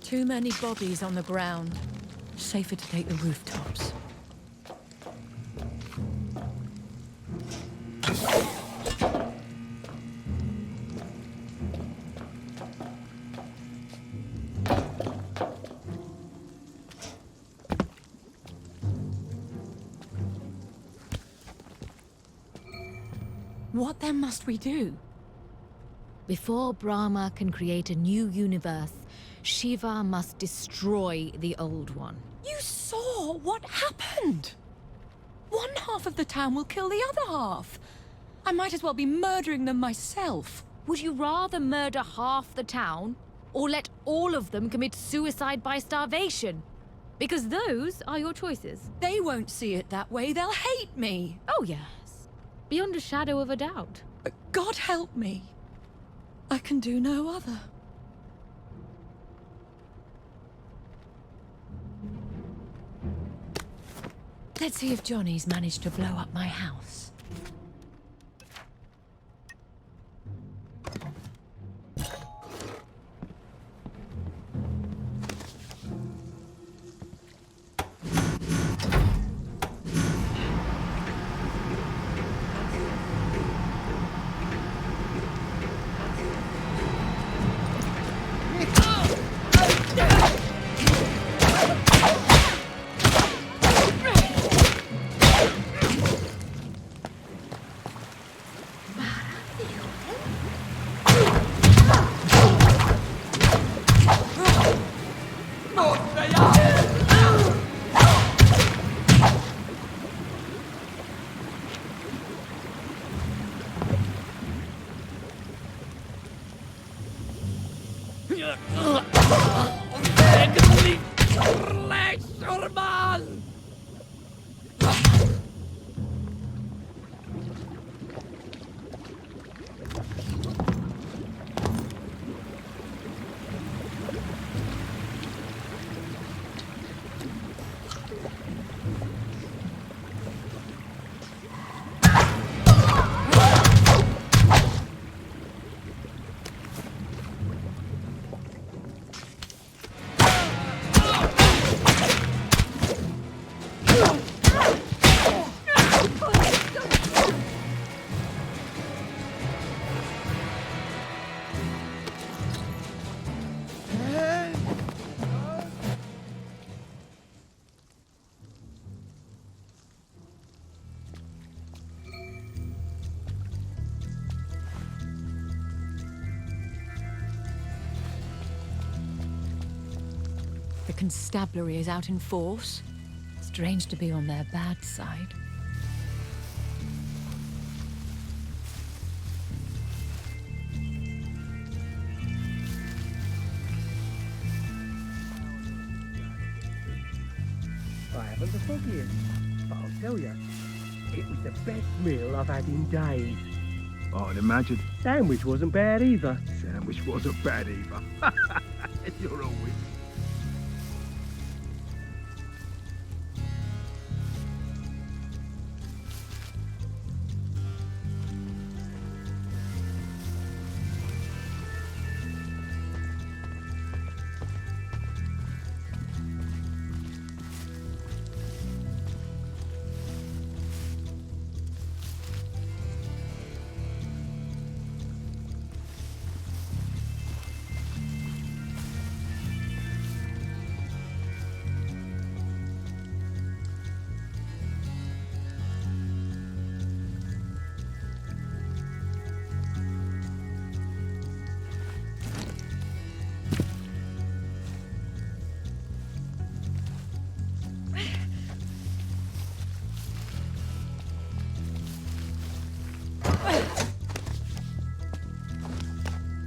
Too many bodies on the ground. Safer to take the rooftops. What then must we do? Before Brahma can create a new universe, Shiva must destroy the old one. You saw what happened! One half of the town will kill the other half. I might as well be murdering them myself. Would you rather murder half the town, or let all of them commit suicide by starvation? Because those are your choices. They won't see it that way. They'll hate me. Oh, yes. Beyond a shadow of a doubt. God help me. I can do no other. Let's see if Johnny's managed to blow up my house. The constabulary is out in force. Strange to be on their bad side. I haven't the foggiest, but I'll tell you, it was the best meal I've had in days. I'd imagine. Sandwich wasn't bad either. Sandwich wasn't bad either. You're always...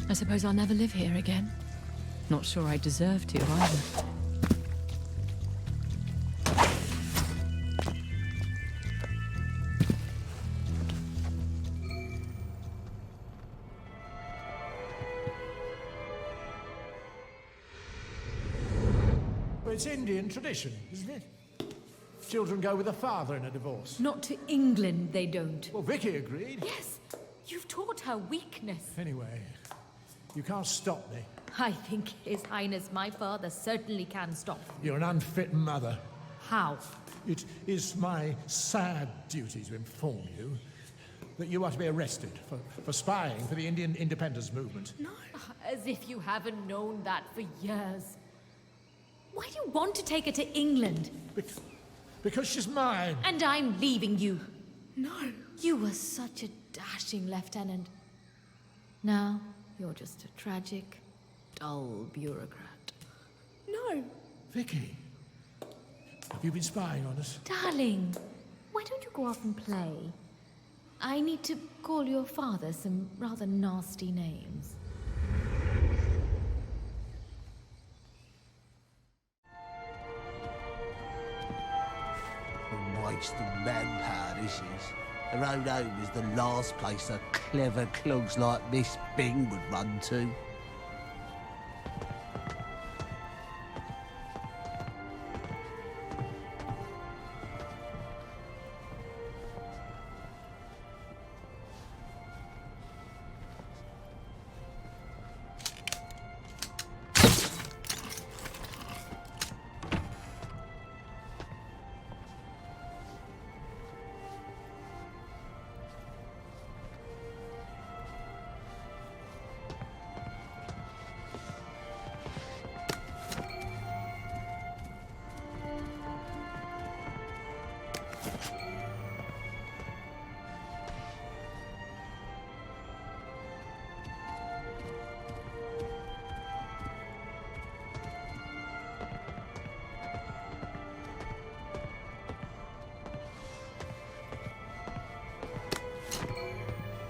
I suppose I'll never live here again. Not sure I deserve to either. Well, it's Indian tradition, isn't it? Children go with a father in a divorce. Not to England, they don't. Well, Vicky agreed. Yes, you've taught her weakness. Anyway, you can't stop me. I think His Highness my father certainly can stop. You're an unfit mother. How? It is my sad duty to inform you that you are to be arrested for spying for the Indian independence movement. No. As if you haven't known that for years. Why do you want to take her to England? Because she's mine. And I'm leaving you. No. You were such a dashing lieutenant. Now, you're just a tragic, dull bureaucrat. No. Vicky, have you been spying on us? Darling, why don't you go off and play? I need to call your father some rather nasty names. Wasting manpower, this is. Her own home is the last place a clever clogs like Miss Byng would run to.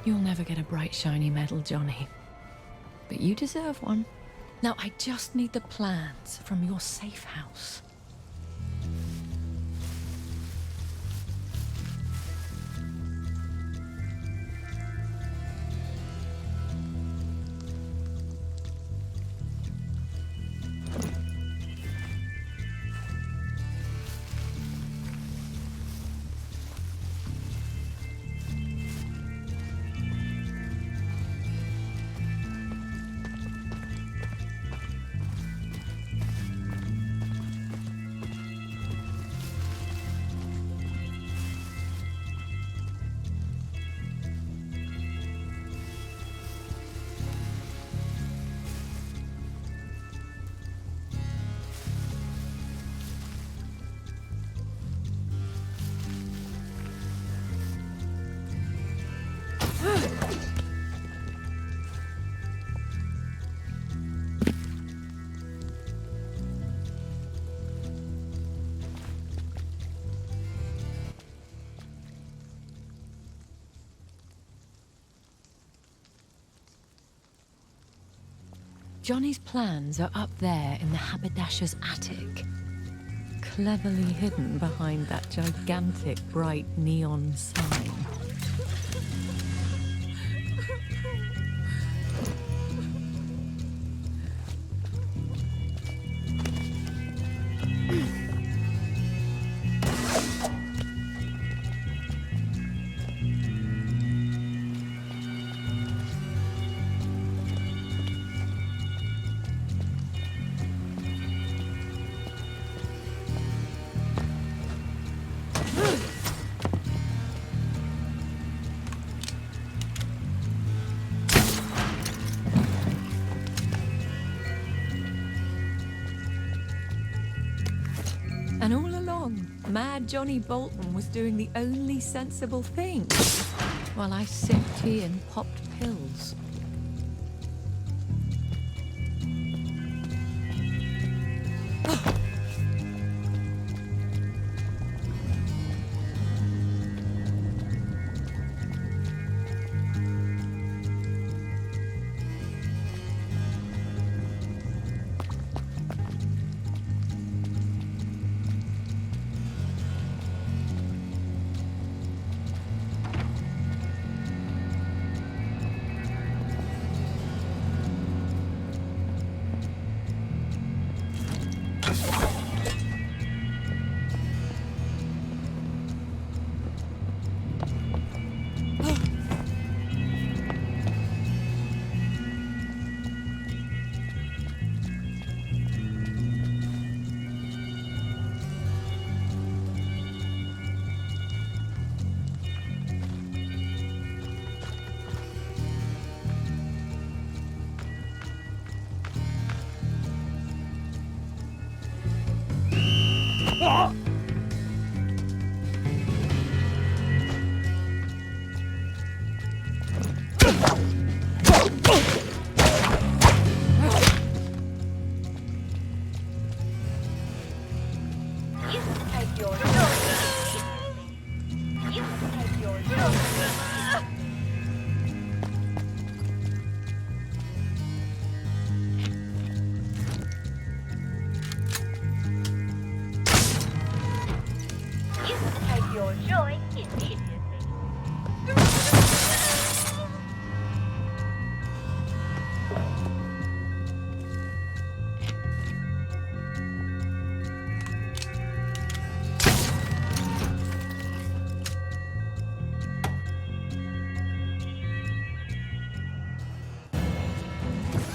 You'll never get a bright, shiny medal, Johnny. But you deserve one. Now, I just need the plans from your safe house. Johnny's plans are up there in the haberdasher's attic, cleverly hidden behind that gigantic bright neon sign. And all along, mad Johnny Bolton was doing the only sensible thing, while I sipped tea and popped pills.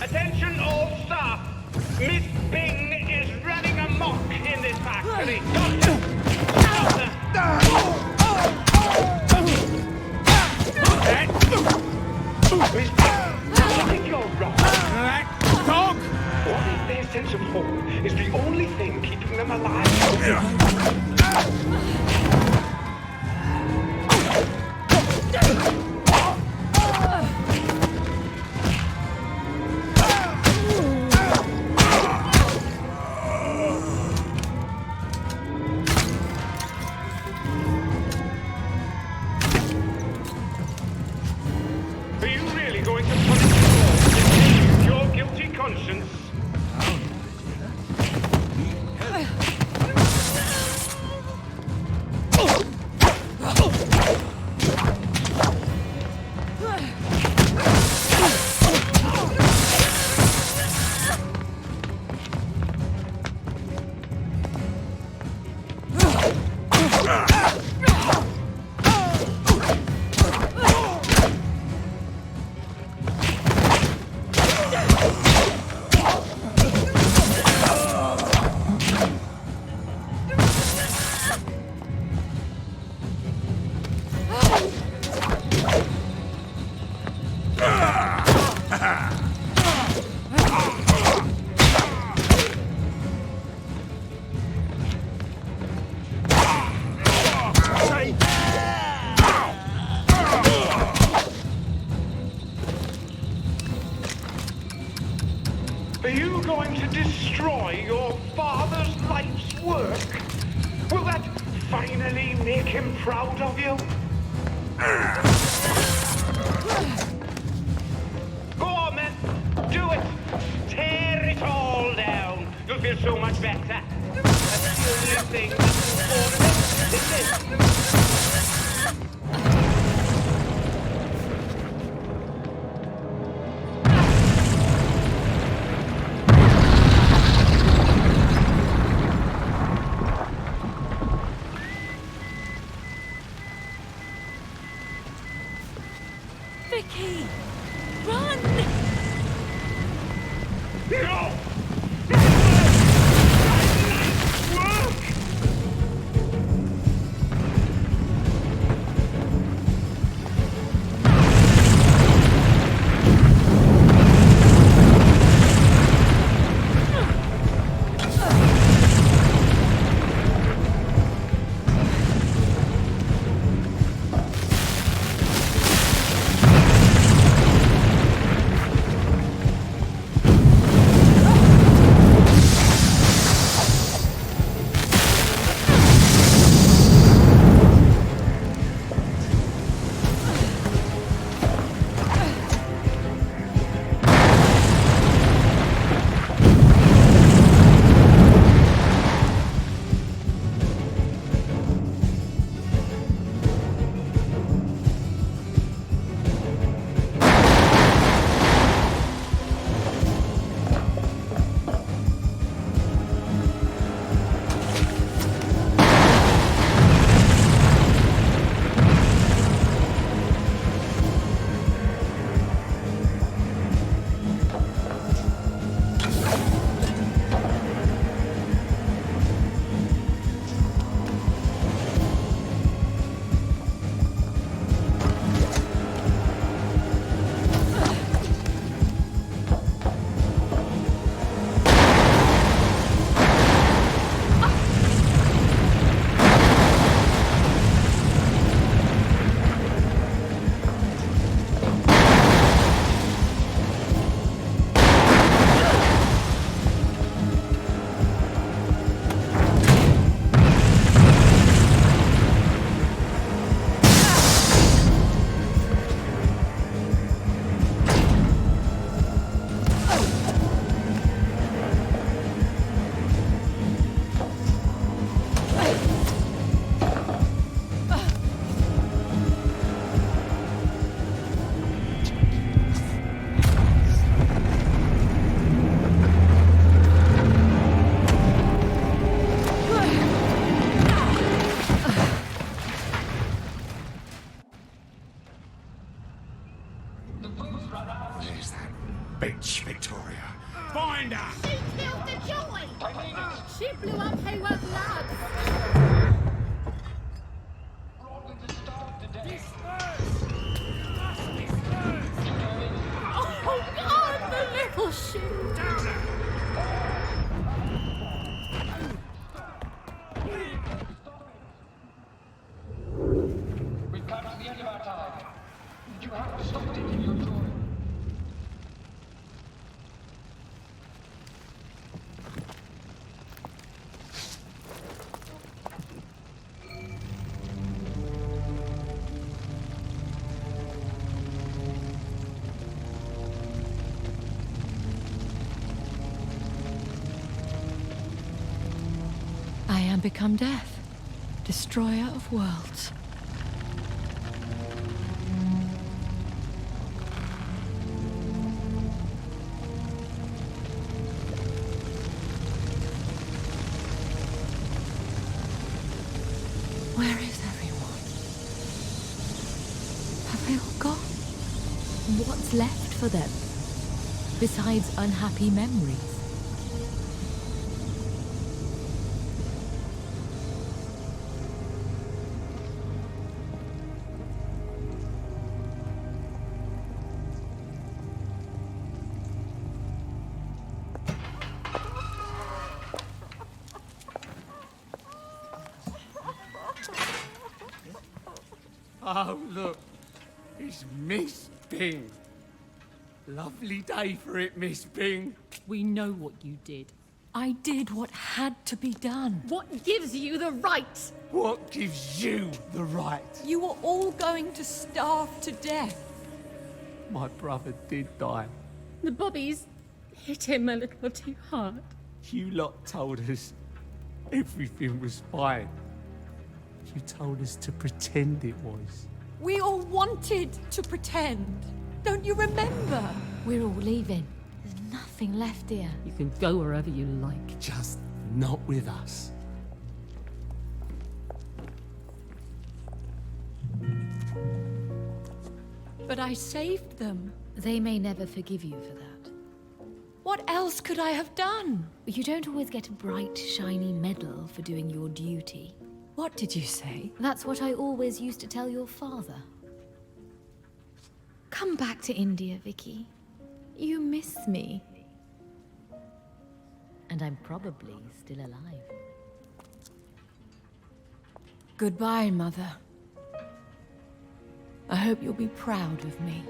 Attention all staff! Miss Byng is running amok in this factory. Doctor! Miss Byng, I think you're wrong. Dog! What if their sense of home is the only thing keeping them alive? make him proud of you? Go on, then. Do it. Tear it all down. You'll feel so much better. That's the only thing that's important, isn't it? Vicky! Run! No! Where's that bitch, Victoria? Find her! She killed the joy! She blew up Haworth Lab! Oh God, the little shit! Down there! We've come to the end of our time. You have to stop taking your joy. I am become death, destroyer of worlds. Where is everyone? Have they all gone? What's left for them? Besides unhappy memories? Oh, look. It's Miss Byng. Lovely day for it, Miss Byng. We know what you did. I did what had to be done. What gives you the right? What gives you the right? You were all going to starve to death. My brother did die. The bobbies hit him a little too hard. You lot told us everything was fine. You told us to pretend it was. We all wanted to pretend. Don't you remember? We're all leaving. There's nothing left here. You can go wherever you like. Just not with us. But I saved them. They may never forgive you for that. What else could I have done? You don't always get a bright, shiny medal for doing your duty. What did you say? That's what I always used to tell your father. Come back to India, Vicky. You miss me. And I'm probably still alive. Goodbye, Mother. I hope you'll be proud of me.